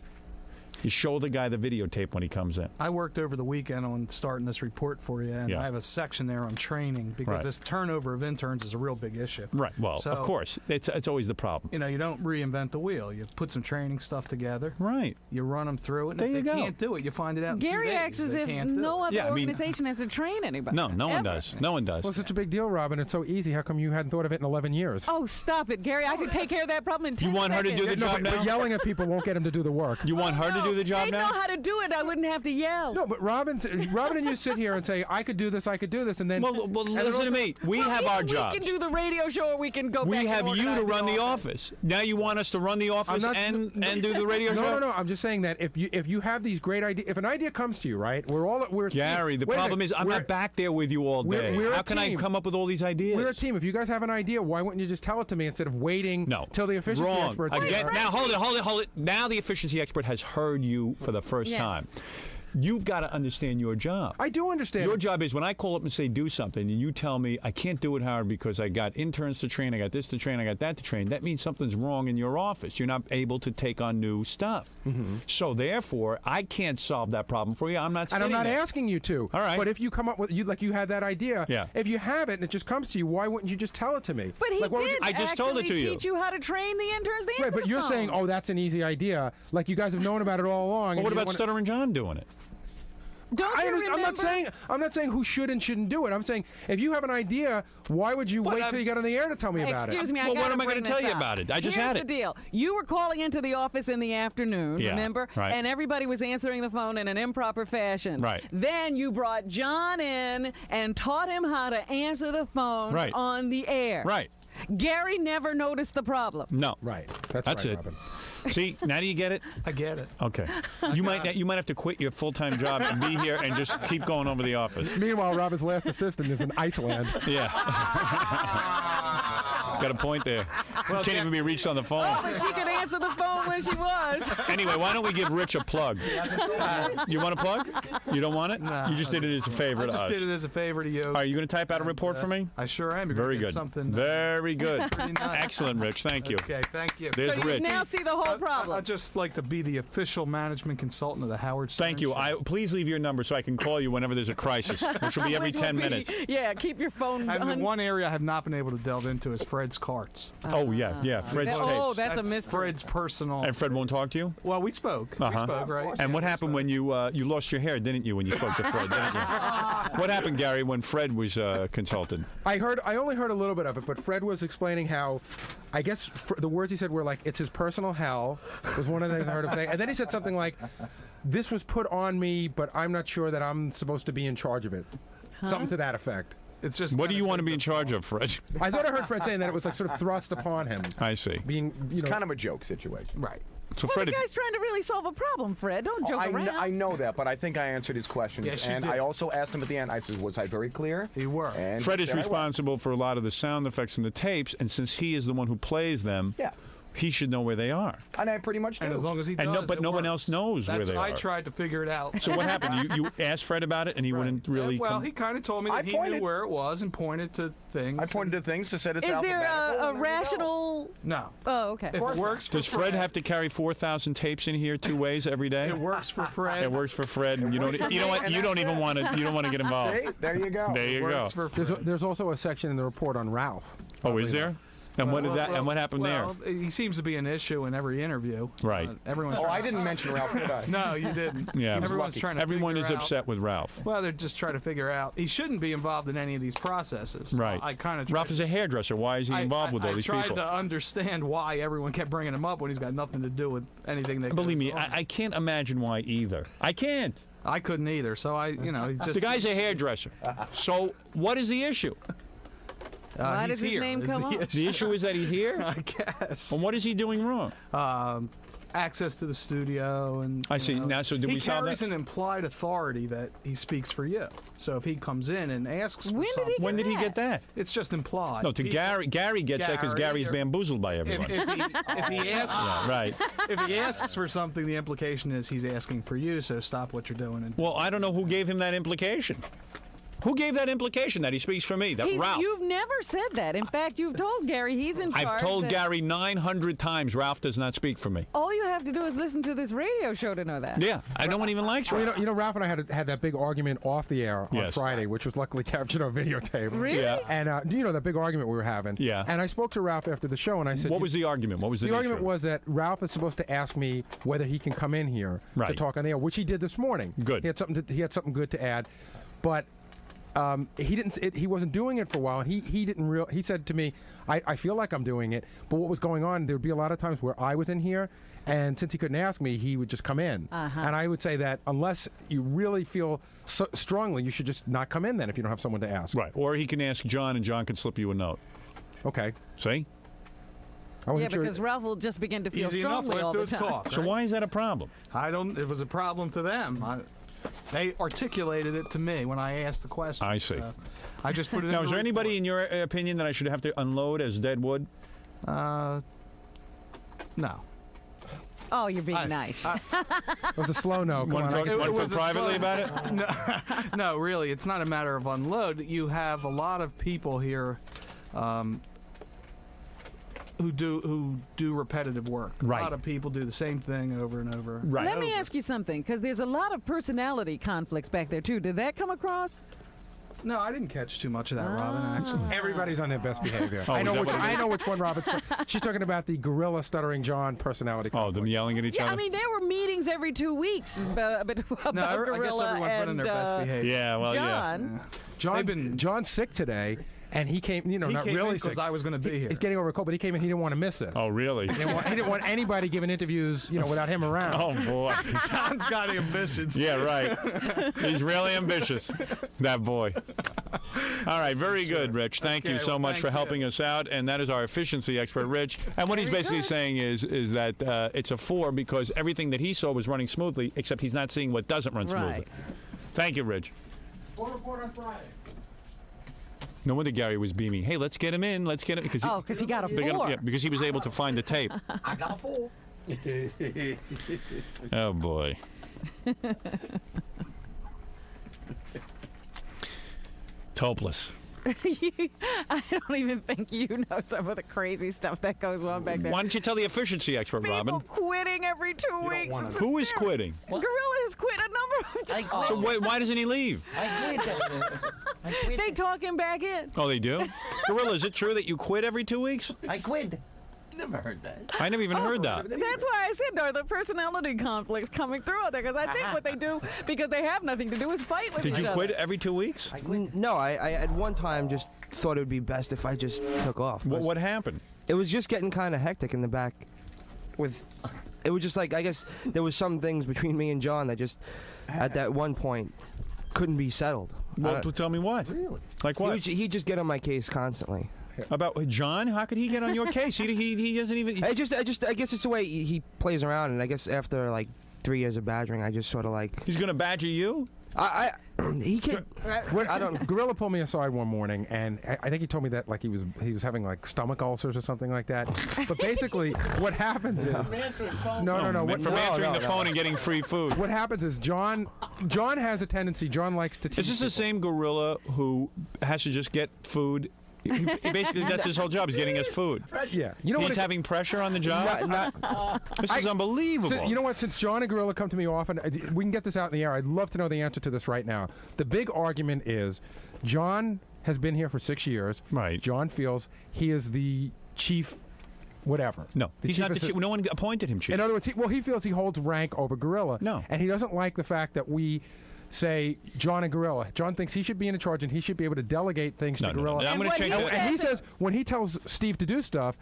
You show the guy the videotape when he comes in. I worked over the weekend on starting this report for you, and Yeah. I have a section there on training because Right. this turnover of interns is a real big issue. Right. Well, So- of course. It's always the problem. You know, you don't reinvent the wheel. You put some training stuff together. Right. You run them through it, and There if you they go. can't do it, you find it out in Gary 2 days. acts as They if can't do no it. other Yeah, I mean- organization has to train anybody. No one Ever. does. No one does. Well, it's such a big deal, Robin. It's so easy. How come you hadn't thought of it in 11 years? Oh, stop it, Gary. I could take care of that problem in 10 You want her to seconds. do the No, job but now? yelling at people won't get him to do the work. You want her to do the job They now? know how to do it. I wouldn't have to yell. No, but Robin and you sit here and say, I could do this, and then... Well, and then listen also- to me. We Well, have either our jobs. We can do the radio show, or we can go back We and have you organize to run the office. office. Now you want us to run the office and do the radio show? No. I'm just saying that if you have these great ideas, if an idea comes to you, right? We're Gary, the problem is I'm not back there with you all day. we're a How can I team. come up with all these ideas? We're a team. If you guys have an idea, why wouldn't you just tell it to me instead of waiting till the efficiency Wrong. experts? Again, now hold it. Now the efficiency expert has heard you for the first Yes. time. You've got to understand your job. I do understand. Your job is when I call up and say do something, and you tell me I can't do it, Howard, because I got interns to train, I got this to train, I got that to train. That means something's wrong in your office. You're not able to take on new stuff. So therefore, I can't solve that problem for you. I'm not. And I'm sitting not there. asking you to. All right. But if you come up with you had that idea. Yeah. If you have it and it just comes to you, why wouldn't you just tell it to me? But he Like, what would did you- I just told it actually to you. teach you how to train the interns to Right, answer but the you're phone. saying, oh, that's an easy idea. Like you guys have known about it all along. Well, and what you about wanna- Stuttering John doing it? Don't you remember? I'm not saying who should and shouldn't do it. I'm saying if you have an idea, why would you wait till you get on the air to tell me about it? Excuse me, Well, what gotta am I bring gonna tell this you up. about it? I just Here's had the it. deal. You were calling into the office in the afternoon, Yeah, remember? right. And everybody was answering the phone in an improper fashion. Right. Then you brought John in and taught him how to answer the phone Right. on the air. Right. Gary never noticed the problem. No. Right. That's right, right, it. Robin. See, now do you get it? I get it. Okay. You might have to quit your full-time job and be here and just keep going over the office. Meanwhile, Robin's last assistant is in Iceland. Yeah. Got a point there. Can't even be reached on the phone. Oh, but she could answer the phone when she was. Anyway, why don't we give Rich a plug? You want a plug? You don't want it? No. You just did it as a favor I to just us. did it as a favor to you. Are you going to type out a report for me? I sure am. You're Very gonna get good. Something. Very good. Pretty nice. Excellent, Rich. Thank you. Okay, thank you. There's So you Rich. now see the whole problem. I'd just like to be the official management consultant of the Howard Stern Thank you. Show. Please leave your number so I can call you whenever there's a crisis, which will be every Which will 10 be- minutes. Yeah, keep your phone And the on. one area I have not been able to delve into is Fred's carts. Oh, yeah. Fred's Oh, tapes. that's a mystery. Fred's personal. And Fred won't talk to you? Well, we spoke. We spoke, right? And what happened when you lost your hair, didn't you, when you spoke to Fred, didn't you? What happened, Gary, when Fred was consulted? I only heard a little bit of it, but Fred was explaining how, I guess the words he said were like, it's his personal hell, was one of the things I heard him say. And then he said something like, this was put on me, but I'm not sure that I'm supposed to be in charge of it. Something to that effect. It's just. What do you want to be in charge of, Fred? I thought I heard Fred saying that it was like sort of thrust upon him. I see. Being, It's kind of a joke situation. Right. So Well, Fred, the guy's trying to really solve a problem, Fred. Don't joke around. I know that, but I think I answered his questions. Yes, you and did. I also asked him at the end, I said, was I very clear? You were. And Fred he is said I was. responsible for a lot of the sound effects and the tapes, and since he is the one who plays them, Yeah. he should know where they are. And I pretty much do. And as long as he does, But it no one works. else knows where That's they I are. tried to figure it out. So what happened? You asked Fred about it, and he wouldn't really. Well, he kind of told me that he knew where it was and pointed to things. I pointed to things, said it's Is there alphabetical, a and there you go. rational? No. Oh, okay. If it works for Does Fred have to carry 4,000 tapes in here 2 ways every day? It works for Fred. It works for Fred, and you don't. works for You know me, what? and You don't that's even it. want to. You don't want to get involved. See? There you go. There you go. Works for Fred. There's also a section in the report on Ralph. Oh, is there? And what did that? And what happened well, he seems to be an issue in every interview. Right. Everyone's. Oh, trying I didn't mention Ralph, did I? No, you didn't. Yeah. Everyone's trying to. Everyone figure is out- upset with Ralph. Well, they're just trying to figure out. He shouldn't be involved in any of these processes. Right. I kind of. Ralph is a hairdresser. Why is he involved with all these I people? tried to understand why everyone kept bringing him up when he's got nothing to do with anything that. Believe goes me, on. I can't imagine why either. I can't. I couldn't either. So he just. The guy's a hairdresser. So what is the issue? Why he's does his here, name is come the up? issue. The issue is that he's here? I guess. And what is he doing wrong? access to the studio, and I see. Now, so did he we solve carries that? an implied authority that he speaks for you. So if he comes in and asks for something, When did he get that? it's just implied. No, to Gary. Gary gets that because Gary's bamboozled by everyone. If he asks, Yeah, right. If he asks for something, the implication is he's asking for you. So stop what you're doing. And Well, I don't know who gave him that implication. Who gave that implication that he speaks for me? That Ralph. You've never said that. In fact, you've told Gary he's in charge. I've told that Gary 900 times Ralph does not speak for me. all you have to do is listen to this radio show to know that. Yeah, no one even likes Well, Ralph. you know, Ralph and I had that big argument off the air on Yes. Friday, which was luckily captured on videotape. Really? Yeah. And you know that big argument we were having. Yeah. And I spoke to Ralph after the show, and I said, What was the argument? What was the The nature argument of it? was that Ralph is supposed to ask me whether he can come in here to Right. talk on the air, which he did this morning. Good. He had something good to add, but he didn't. He wasn't doing it for a while, and he didn't. He said to me, "I feel like I'm doing it, but what was going on? There would be a lot of times where I was in here, and since he couldn't ask me, he would just come in. And I would say that unless you really feel so strongly, you should just not come in then if you don't have someone to ask. Right. Or he can ask John, and John can slip you a note. Okay. See? Yeah, because Ralph will just begin to feel Easy enough, strongly let all the those time. talk. So right? why is that a problem? It was a problem to them. They articulated it to me when I asked the question. I see. So I just put it in Now, the is there report. anybody in your opinion that I should have to unload as dead wood? No. Oh, you're being nice. It was a slow no. Come One on, pro- I can- one It pro- was a privately slow- about it? No, really, it's not a matter of unload. You have a lot of people here who do repetitive work. Right. A lot of people do the same thing over and over. Right. Let me ask you something, because there's a lot of personality conflicts back there, too. Did that come across? No, I didn't catch too much of that, Robin, actually. Everybody's on their best behavior. Oh, I is know that which. what it I is? know which one Robin's. She's talking about the gorilla stuttering John personality. Oh, them yelling at each Yeah, other? I mean, there were meetings every 2 weeks about I guess Gorilla everyone's been in and their best behavior. Yeah, well, John. John's sick today, and he came. You know, He not came really in 'cause sick. I was gonna be here. He's getting over a cold, but he came in. He didn't want to miss this. Oh, really? He didn't want anybody giving interviews, you know, without him around. Oh, boy. John's got ambitions. Yeah, right. He's really ambitious, that boy. All right, very good, Rich. Thank you Okay, so well, much thank for you. helping us out, and that is our efficiency expert, Rich. And what he's basically saying is that it's a 4 because everything that he saw was running smoothly, except he's not seeing what doesn't run smoothly. Right. Thank you, Rich. Full report on Friday. No wonder Gary was beaming. Hey, let's get him in. Let's get him because he got a 4. yeah, because he was able to find the tape. I got a 4. Oh boy. It's hopeless. I don't even think you know some of the crazy stuff that goes on back there. Why don't you tell the efficiency expert, People Robin? quitting every 2 weeks. It's Who is hysterical. quitting? Gorilla has quit a number of times. So why doesn't he leave? They talk him back in. Oh, they do? Gorilla, is it true that you quit every 2 weeks? I quit. Never heard that. I never even heard that. That's why I said there are the personality conflicts coming through out there, because I think what they do, because they have nothing to do, is fight with Did each you other. quit every 2 weeks? No, I at one time just thought it would be best if I just took off. What happened? It was just getting kind of hectic in the back. It was just like, I guess there was some things between me and John that just at that one point couldn't be settled. Well, tell me what. Really? Like what? He'd just get on my case constantly. About John? How could he get on your case? He doesn't even. I guess it's the way he plays around, and I guess after like 3 years of badgering, I just sort of like. He's gonna badger you? He can. I don't. Gorilla pulled me aside one morning, and I think he told me that like he was having like stomach ulcers or something like that. But basically, what happens is For No, answering the phone and getting free food. What happens is John has a tendency. John likes to teach. Is this the same gorilla who has to just get food? He basically, that's his whole job, is getting us food. Yeah. You know He's what having pressure on the job? This is unbelievable. You know what? Since John and Gorilla come to me often, we can get this out in the air. I'd love to know the answer to this right now. The big argument is John has been here for 6 years. Right. John feels he is the chief whatever. No, he's not the chief. No one appointed him chief. In other words, he feels he holds rank over Gorilla. No. And he doesn't like the fact that we say John and Gorilla. John thinks he should be in charge and he should be able to delegate things to Gorilla. No. I'm going to change And he says when he tells Steve to do stuff,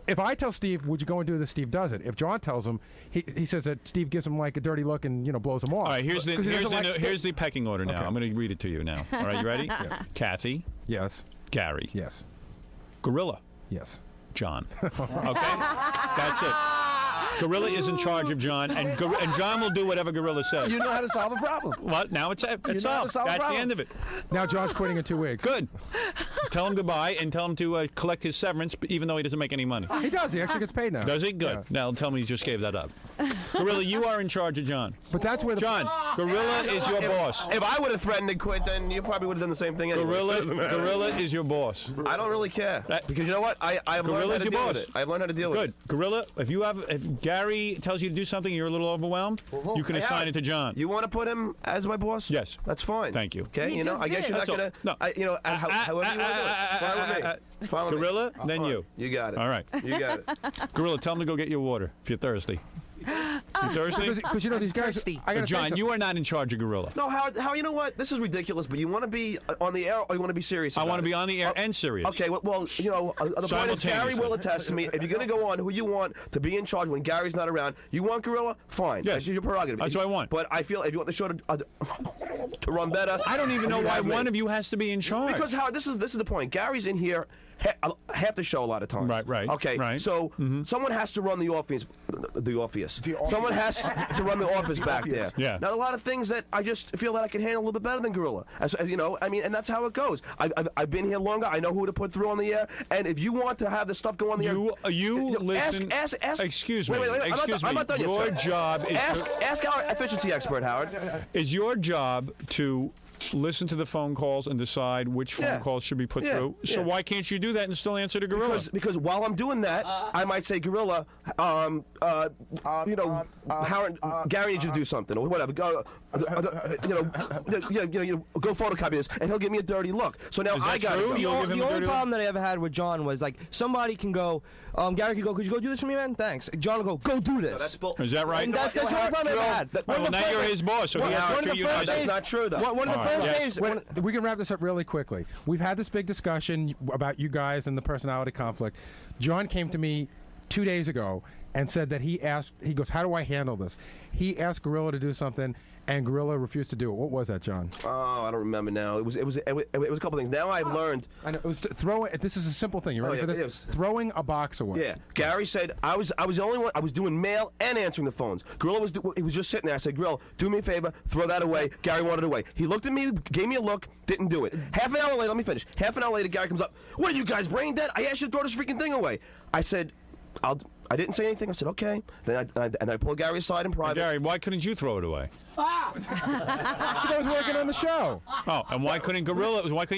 if I tell Steve, would you go and do this, Steve does it. If John tells him, he says that Steve gives him like a dirty look and blows him off. All right, here's the pecking order now. Okay. I'm going to read it to you now. All right, you ready? Yeah. Kathy. Yes. Gary. Yes. Gorilla. Yes. John. Okay? That's it. Gorilla is in charge of John, and John will do whatever Gorilla says. You know how to solve a problem. What? Now it's know how to solved. solve a That's the problem. end of it. Now John's quitting in 2 weeks. Good. Tell him goodbye and tell him to collect his severance, even though he doesn't make any money. He does. He actually gets paid now. Does he? Good. Yeah. Now tell me he just gave that up. Gorilla, you are in charge of John. But that's where the John, Gorilla is your boss. If I would have threatened to quit, then you probably would have done the same thing anyway. Gorilla is your boss. I don't really care because you know what? I've learned how Gorilla's to your deal boss. with it. I've learned how to deal with it. Good. Gorilla, if Gary tells you to do something and you're a little overwhelmed, you can assign it to John. You want to put him as my boss? Yes. That's fine. Thank you. Okay, He you know, just I guess did. you're not That's gonna. all. No. You know, however you want to do it. Fine with me. Fine with me. Gorilla, then Fine. you. You got it. All right. You got it. Gorilla, tell him to go get your water if you're thirsty. You thirsty? Because you know these guys. I gotta John, you are not in charge of Gorilla. No, Howard, you know what? This is ridiculous, but you want to be on the air or you want to be serious I about want to it? be on the air and serious. Okay, well, you know, the point is Gary will attest to me. If you're going to go on who you want to be in charge when Gary's not around, you want Gorilla? Fine. Yes. That's your prerogative. That's what I want. But I feel if you want the show to run better... I don't even know you why have me. one of you has to be in charge. Because, Howard, this is the point. Gary's in here half the show a lot of times. Right. Okay, right. so someone has to run the office. Someone has to run the office back there. Yeah. Now, a lot of things that I just feel that I can handle a little bit better than Gorilla. As you know, I mean, and that's how it goes. I've been here longer. I know who to put through on the air. And if you want to have the stuff go on the air, you listen. Ask. Excuse me. Wait, I'm not done yet. Your sir. job is ask our efficiency expert, Howard. Is your job to listen to the phone calls and decide which phone calls should be put through. So why can't you do that and still answer to Gorilla? Because while I'm doing that, I might say, Gorilla, Howard, Gary needs you to do something or whatever. Go, go photocopy this, and he'll give me a dirty look. So now I got to go. The only problem that I ever had with John was like somebody can go, Gary could go, could you go do this for me, man? Thanks. John will go do this. Is that right? And that's the only problem I ever had. Well, now you're his boss, so he has to treat you nice. That's not true, though. One of the first days. We can wrap this up really quickly. We've had this big discussion about you guys and the personality conflict. John came to me 2 days ago and said that he goes, how do I handle this? He asked Gorilla to do something, and Gorilla refused to do it. What was that, John? Oh, I don't remember now. It was a couple things. Now I've learned. I know, it was this is a simple thing. You ready for this? Yes. Throwing a box away. Yeah. Gary said I was the only one. I was doing mail and answering the phones. Gorilla he was just sitting there. I said, Gorilla, do me a favor, throw that away. Gary wanted it away. He looked at me, gave me a look, didn't do it. Half an hour later, let me finish. Half an hour later, Gary comes up. What are you guys, brain dead? I asked you to throw this freaking thing away. I said, I didn't say anything. I said, okay. Then I pulled Gary aside in private. Gary, why couldn't you throw it away? Because I was working on the show. Oh, and why couldn't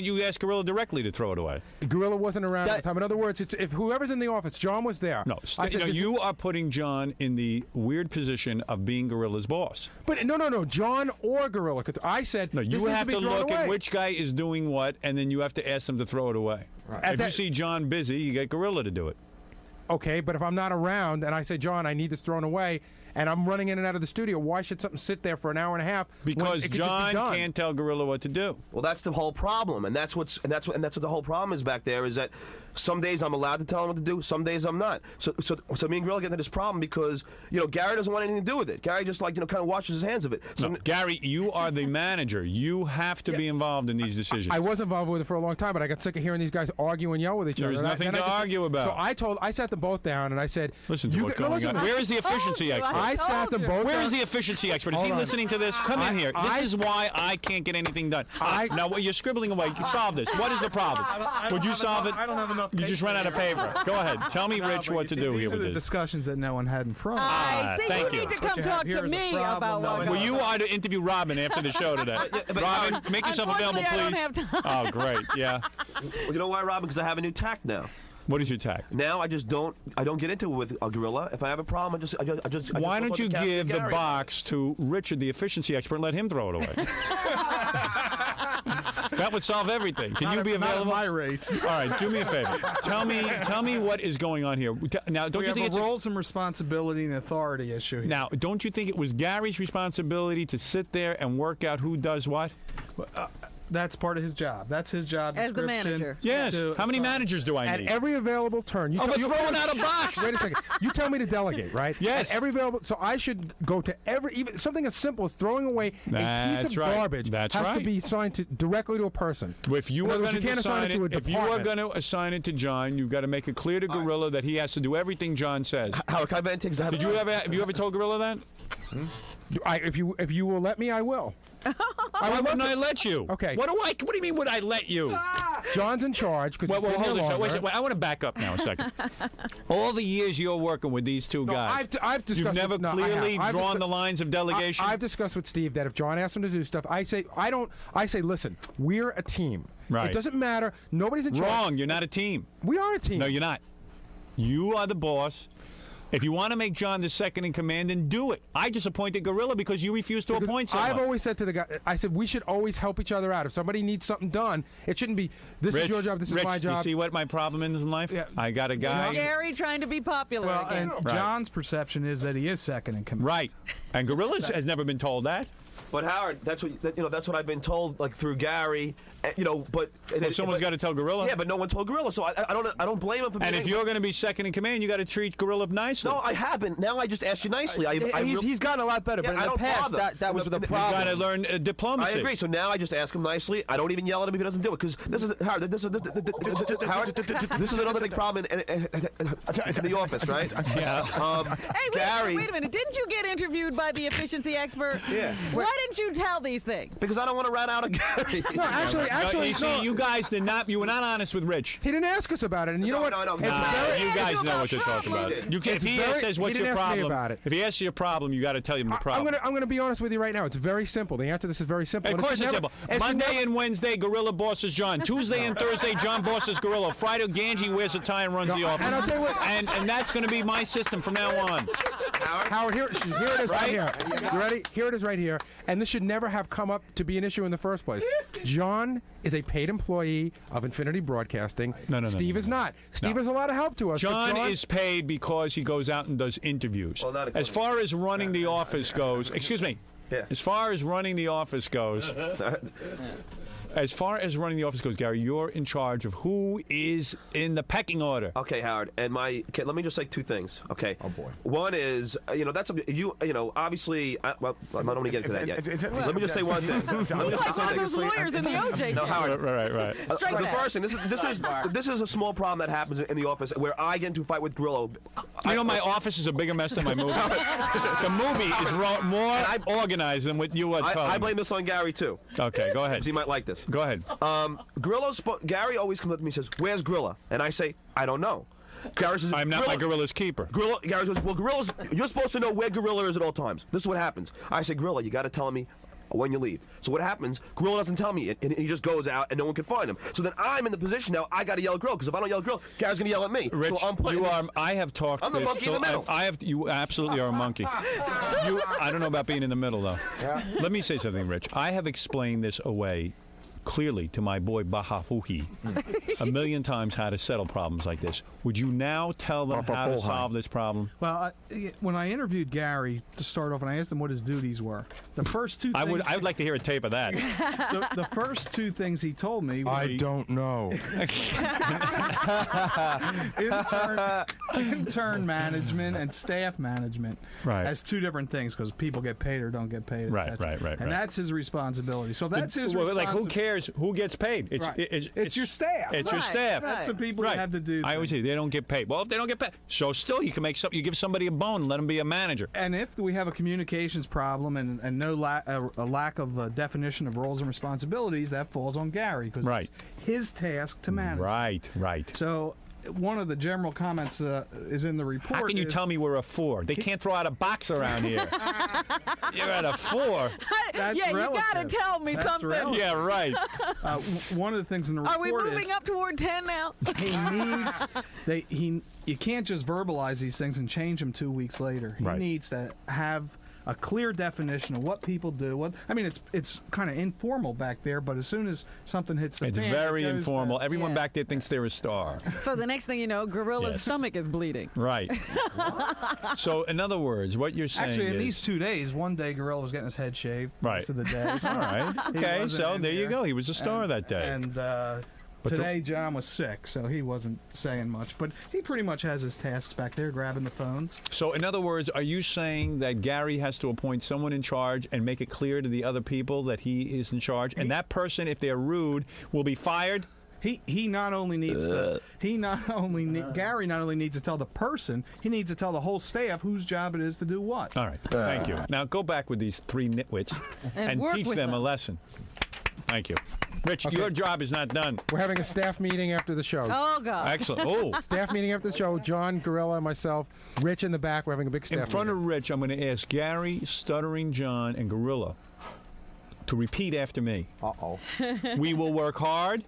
you ask Gorilla directly to throw it away? Gorilla wasn't around at the time. In other words, if whoever's in the office, John was there. No, you are putting John in the weird position of being Gorilla's boss. But no, John or Gorilla. I said, no, you have to look at which guy is doing what, and then you have to ask them to throw it away. Right. If you see John busy, you get Gorilla to do it. Okay, but if I'm not around and I say, John, I need this thrown away, and I'm running in and out of the studio, why should something sit there for an hour and a half? Because John can't tell Gorilla what to do. Well, that's the whole problem, and that's what the whole problem is back there. Is that some days I'm allowed to tell him what to do, some days I'm not. So me and Gorilla get into this problem because Gary doesn't want anything to do with it. Gary just kind of washes his hands of it. So no, Gary, you are the manager. You have to be involved in these decisions. I was involved with it for a long time, but I got sick of hearing these guys argue and yell with each other. There's nothing to argue about. So I sat them both down and I said, "Listen to what's going on. Where is the efficiency expert? I sat them both down. Where is the efficiency expert? Is he listening to this? Come in here. This is why I can't get anything done. Now, you're scribbling away. Solve this. What is the problem? Would you solve it? I don't have enough. You just ran out of paper. Go ahead. Tell me, Rich, what to do here with These are the this. discussions that no one had in front. I see. Thank You need to come talk to me about what. Well, you are to interview Robin after the show today. Robin, make yourself available, please. I don't have time. Oh, great. Yeah. Well, you know why, Robin? Because I have a new tack now. What is your tack? Now I don't get into it with a Gorilla. If I have a problem, I just Why don't you give the box to Richard, the efficiency expert, and let him throw it away? That would solve everything. Can you be available? Not at my rates. All right, do me a favor. Tell me what is going on here. Now, don't we you think have a roles and responsibility and authority issue here. Now, don't you think it was Gary's responsibility to sit there and work out who does what? That's part of his job. That's his job As the description. manager. Yes. to How many assign- managers do I At need? every available turn, you Oh, tell but throwing out a box. Wait a second. You tell me to delegate, right? Yes. At every available, so I should go to even something as simple as throwing away a piece That's of right. garbage That's has right. to be assigned directly to a person. If you In are other words, going you to can't assign assign it to a if you are department. going to assign it to John, you've got to make it clear to Gorilla that he has to do everything John says. Howard, can I vent? Because I Did you ever? Have you ever told Gorilla that? If you will let me, I will. Why wouldn't I let you? Okay. What do you mean? Would I let you? John's in charge because Well, he's been hold here on. longer. Wait a second. Wait, I want to back up now a second. All the years you're working with these two guys, I've discussed you've never with, no, I clearly have. I've drawn discuss- the lines of delegation. I've discussed with Steve that if John asks him to do stuff, I say listen, we're a team. Right. It doesn't matter. Nobody's in charge. Wrong. You're not a team. We are a team. No, you're not. You are the boss. If you want to make John the second in command, then do it. I just appointed Gorilla because you refused to appoint someone. I've always said to the guy, I said we should always help each other out. If somebody needs something done, it shouldn't be this Rich, is your job, this Rich, is my job. You see what my problem is in life? I got a guy. Gary trying to be popular Well, again. and John's perception is that he is second in command. Right. And Gorilla has never been told that. But Howard, that's what I've been told, like through Gary, But someone's got to tell Gorilla. Yeah, but no one told Gorilla, so I don't blame him for. And being if you're going to be second in command, you got to treat Gorilla nicely. No, I haven't. Now I just ask you nicely. He's gotten a lot better, but in the past, that was the problem. You got to learn diplomacy. I agree. So now I just ask him nicely. I don't even yell at him if he doesn't do it, because this is Howard. This is another big problem in the office, right? Yeah. Hey, Gary. wait a minute. Didn't you get interviewed by the efficiency expert? Yeah. Why didn't you tell these things? Because I don't want to rat out a Gary. No, actually, you see, you guys did not. You were not honest with Rich. He didn't ask us about it, and you know what? No. It's very- You guys know what you're talking about. You can, if he says, "What's he your didn't ask me problem?" about it. If he asks you a problem, you got to tell him the problem. I'm gonna be honest with you right now. It's very simple. The answer to this is very simple. Of And it course should it's never- simple. Monday and Wednesday, Gorilla bosses John. Tuesday and Thursday, John bosses Gorilla. Friday, Ganji wears a tie and runs the office. and I'll tell you what- And that's going to be my system from now on. Howard, here it is right here. You ready? Here it is right here. And this should never have come up to be an issue in the first place. John is a paid employee of Infinity Broadcasting. No. Steve is not. Steve is a lot of help to us. but John is paid because he goes out and does interviews. As far as running the office goes, excuse me. As far as running the office goes, Gary, you're in charge of who is in the pecking order. Okay, Howard, and let me just say two things. Okay. Oh boy. One is, that's obviously. Well, I'm not going to get into that yet. Let me just say one thing. He's like one of those lawyers in the OJ No, case. Howard. Right. The first thing. This is a small problem that happens in the office where I get into a fight with Grillo. My office is a bigger mess than my movie. The movie is more organized than what you are telling I blame this on Gary too. Okay, go ahead. Because he might like this. Go ahead. Gary always comes up to me and says, "Where's Grilla?" And I say, "I don't know." Gary says, I'm not my Gorilla's keeper. Gary says, "Well, Gorilla's. You're supposed to know where Gorilla is at all times." This is what happens. I say, "Gorilla, you got to tell me when you leave." So what happens? Gorilla doesn't tell me, and he just goes out, and no one can find him. So then I'm in the position now. I got to yell at Gorilla, because if I don't yell at Gorilla, Gary's going to yell at me. Rich, so I'm playing. I have talked. I'm the monkey in the middle. You absolutely are a monkey. I don't know about being in the middle though. Yeah. Let me say something, Rich. I have explained this away clearly to my boy Bahafuhi a million times how to settle problems like this. Would you now tell them how to solve this problem? Well, when I interviewed Gary to start off, and I asked him what his duties were, the first two things... I would like to hear a tape of that. The first two things he told me were... I don't know. intern management and staff management as two different things, because people get paid or don't get paid, Right. And that's his responsibility. So that's his responsibility. Like, who cares who gets paid? It's your staff. It's your staff. That's the people who have to do I always say they don't get paid. Well, if they don't get paid, so still you can make something. You give somebody a bone and let them be a manager. And if we have a communications problem and a lack of definition of roles and responsibilities, that falls on Gary, because it's his task to manage. Right. So one of the general comments is in the report. How can you tell me we're a 4? They can't throw out a box around here. You're at a 4. That's yeah, relative. you got to tell me That's something. relative. Yeah, right. One of the things in the report Are we moving up toward 10 now? He needs you can't just verbalize these things and change them 2 weeks later. He needs to have a clear definition of what people do. I mean, it's kind of informal back there, but as soon as something hits the It's fan, very it goes informal. to- Everyone back there thinks they're a star. So the next thing you know, Gorilla's Yes. stomach is bleeding. Right. So, in other words, what you're saying Actually, in is... these 2 days, one day Gorilla was getting his head shaved. Right. Most of the days. All right. He Okay, wasn't so in there you here. go. He was a star that day. And But today, John was sick, so he wasn't saying much. But he pretty much has his tasks back there, grabbing the phones. So, in other words, are you saying that Gary has to appoint someone in charge and make it clear to the other people that he is in charge, and that person, if they're rude, will be fired? He not only needs to Gary not only needs to tell the person, he needs to tell the whole staff whose job it is to do what. All right. Thank you. Now go back with these 3 nitwits and work teach with them a them. lesson. Thank you. Rich, your job is not done. We're having a staff meeting after the show. Oh, God. Excellent. Oh. Staff meeting after the show. John, Gorilla, and myself. Rich in the back. We're having a big staff In front meeting. of Rich, I'm going to ask Gary, Stuttering John, and Gorilla to repeat after me. Uh-oh. We will work hard.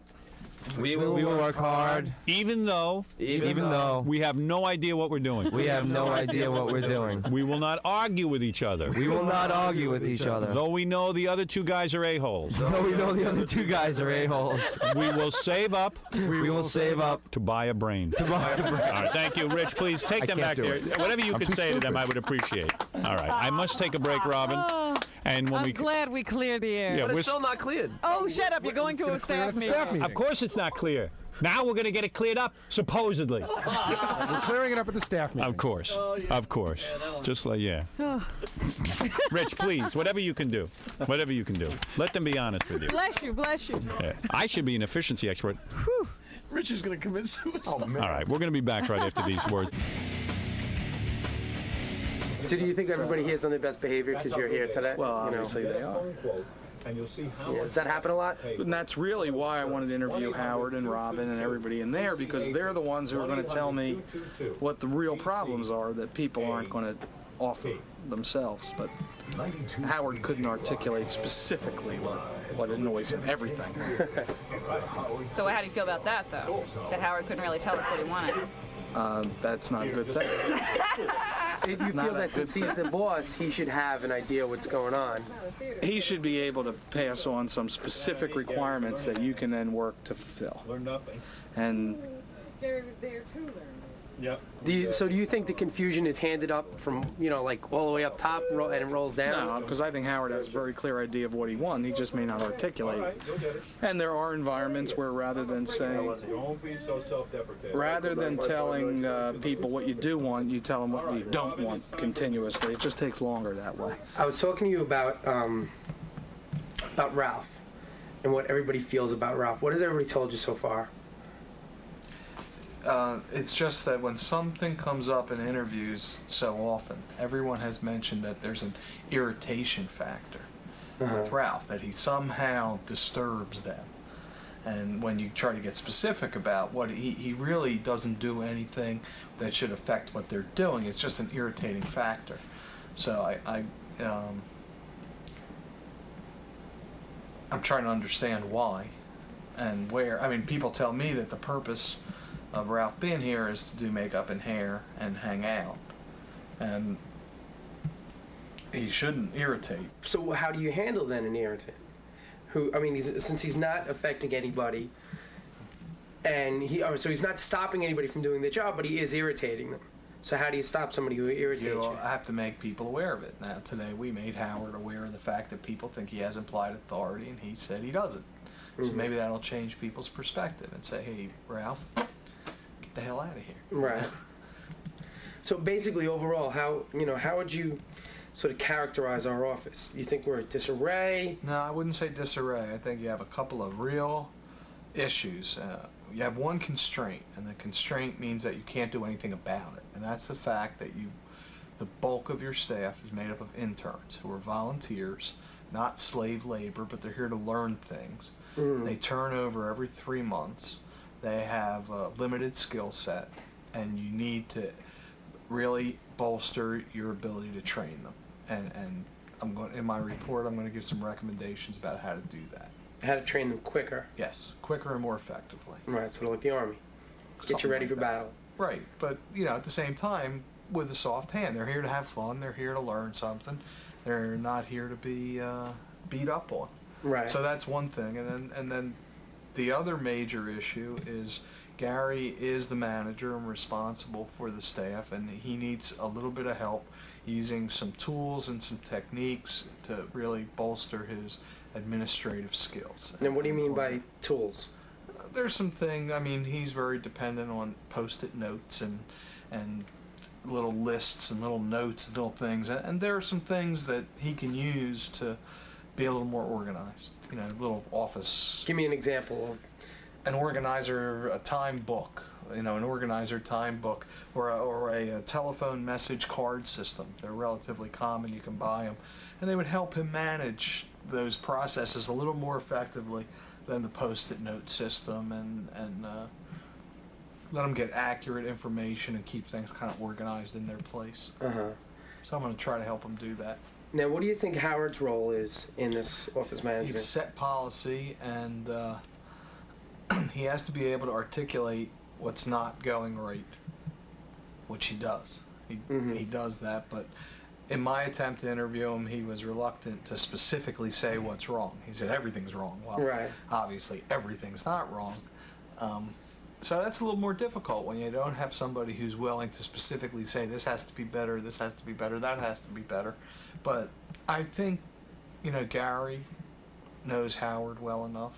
We will work hard. Even though we have no idea what we're doing. We have no idea what we're doing. We will not argue with each other. We will not argue with each other. Though we know the other 2 guys are a-holes. Though we know the other 2 guys are a-holes. We will save up. We will save up to buy a brain. to buy a brain. All right, thank you, Rich. Please take them back can't do there. it. Whatever you could say to them, I would appreciate. All right, I must take a break, Robin. And when I'm we glad we cleared the air. Yeah, But we're it's still not cleared. Oh, shut up. You're going to a staff meeting. Staff meeting. Of course it's not clear. Now we're going to get it cleared up, supposedly. We're clearing it up at the staff meeting. Of course. Of course. Just like, yeah. Rich, please, whatever you can do. Whatever you can do. Let them be honest with you. Bless you, bless you. Yeah. I should be an efficiency expert. Rich is going to commit suicide. All right, we're going to be back right after these words. So do you think everybody here is on their best behavior because you're here today? Well, obviously they are. Yeah, does that happen a lot? And that's really why I wanted to interview Howard and Robin and everybody in there, because they're the ones who are going to tell me what the real problems are that people aren't going to offer themselves. But Howard couldn't articulate specifically what annoys him, everything. So how do you feel about that, though? That Howard couldn't really tell us what he wanted? That's not a good thing. Do you feel that since he's the boss, he should have an idea what's going on? He should be able to pass on some specific requirements that you can then work to fulfill. Learn nothing. And Gary was there too, Yep. Do you think the confusion is handed up from, like all the way up top and it rolls down? no, because I think Howard has a very clear idea of what he wants. He just may not articulate it. And there are environments where rather than saying, Don't be so self-deprecating. rather than telling people what you do want, you tell them what you don't want continuously. It just takes longer that way. I was talking to you about Ralph and what everybody feels about Ralph. What has everybody told you so far? It's just that when something comes up in interviews so often, everyone has mentioned that there's an irritation factor with Ralph, that he somehow disturbs them. And when you try to get specific about what he really doesn't do anything that should affect what they're doing. It's just an irritating factor. So I'm trying to understand why and where. I mean, people tell me that the purpose of Ralph being here is to do makeup and hair and hang out, and he shouldn't irritate. So how do you handle then an irritant? Since he's not affecting anybody, and so he's not stopping anybody from doing their job, but he is irritating them. So how do you stop somebody who irritates you? I have to make people aware of it. Now, today we made Howard aware of the fact that people think he has implied authority, and he said he doesn't. So maybe that'll change people's perspective and say, hey, Ralph, get the hell out of here. Right. So basically, overall, how would you sort of characterize our office? You think we're in disarray? No, I wouldn't say disarray. I think you have a couple of real issues. You have one constraint, and the constraint means that you can't do anything about it. And that's the fact that the bulk of your staff is made up of interns who are volunteers, not slave labor, but they're here to learn things. They turn over every 3 months. They have a limited skill set, and you need to really bolster your ability to train them. And in my report, I'm going to give some recommendations about how to do that. How to train them quicker? Yes, quicker and more effectively. Right, sort of like the Army. Get you ready for battle. Right, but at the same time, with a soft hand, they're here to have fun. They're here to learn something, They're not here to be beat up on. Right. So that's one thing, and then the other major issue is Gary is the manager and responsible for the staff, and he needs a little bit of help using some tools and some techniques to really bolster his administrative skills. And what do you mean by tools? There's some thing. I mean, he's very dependent on post-it notes and little lists and little notes and little things, and there are some things that he can use to be a little more organized. You know, little office. Give me an example of an organizer, a time book. You know, an organizer time book, or a telephone message card system. They're relatively common. You can buy them, and they would help him manage those processes a little more effectively than the post-it note system, and let them get accurate information and keep things kind of organized in their place. So I'm going to try to help him do that. Now, what do you think Howard's role is in this office management? He's set policy, and he has to be able to articulate what's not going right, which he does. He does that, but in my attempt to interview him, he was reluctant to specifically say what's wrong. He said everything's wrong. Well, right. Obviously everything's not wrong. So that's a little more difficult when you don't have somebody who's willing to specifically say this has to be better, this has to be better, that has to be better. But I think, you know, Gary knows Howard well enough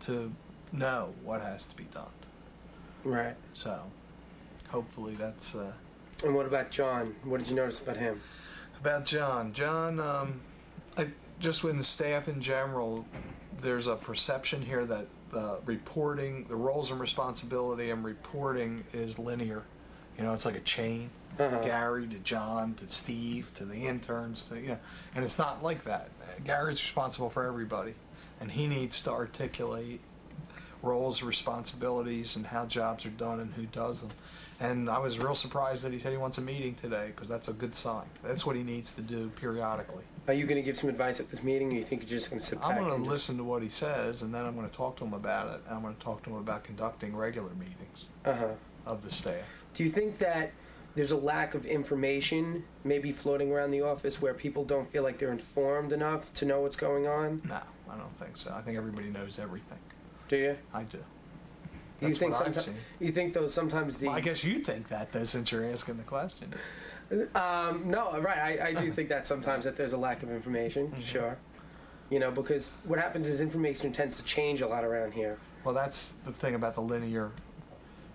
to know what has to be done. Right. So hopefully that's... And what about John? What did you notice about him? About John? Just with the staff in general, there's a perception here that reporting, the roles and responsibility and reporting is linear. You know, it's like a chain. Gary to John to Steve to the interns to, you know, and it's not like that. Gary's responsible for everybody, and he needs to articulate roles, responsibilities, and how jobs are done and who does them. And I was real surprised that he said he wants a meeting today, because that's a good sign. That's what he needs to do periodically. Are you going to give some advice at this meeting, or you think you're just going to sit back? I'm going to listen to what he says, and then I'm going to talk to him about it, and I'm going to talk to him about conducting regular meetings of the staff. Do you think that there's a lack of information maybe floating around the office where people don't feel like they're informed enough to know what's going on? No, I don't think so. I think everybody knows everything. Do you? I do. You think you think though sometimes the... Well, I guess you think that though, since you're asking the question. No, right. I do think that sometimes that there's a lack of information. Sure. You know, because what happens is information tends to change a lot around here. Well, that's the thing about the linear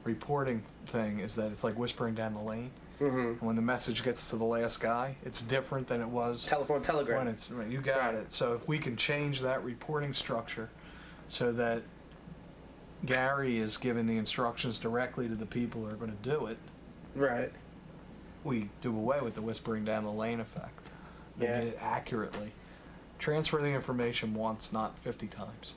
reporting thing, is that it's like whispering down the lane. And when the message gets to the last guy, it's different than it was telegram. When it's you got it. So if we can change that reporting structure so that Gary is giving the instructions directly to the people who are going to do it, right? We do away with the whispering down the lane effect. We get it accurately. Transfer the information once, not 50 times.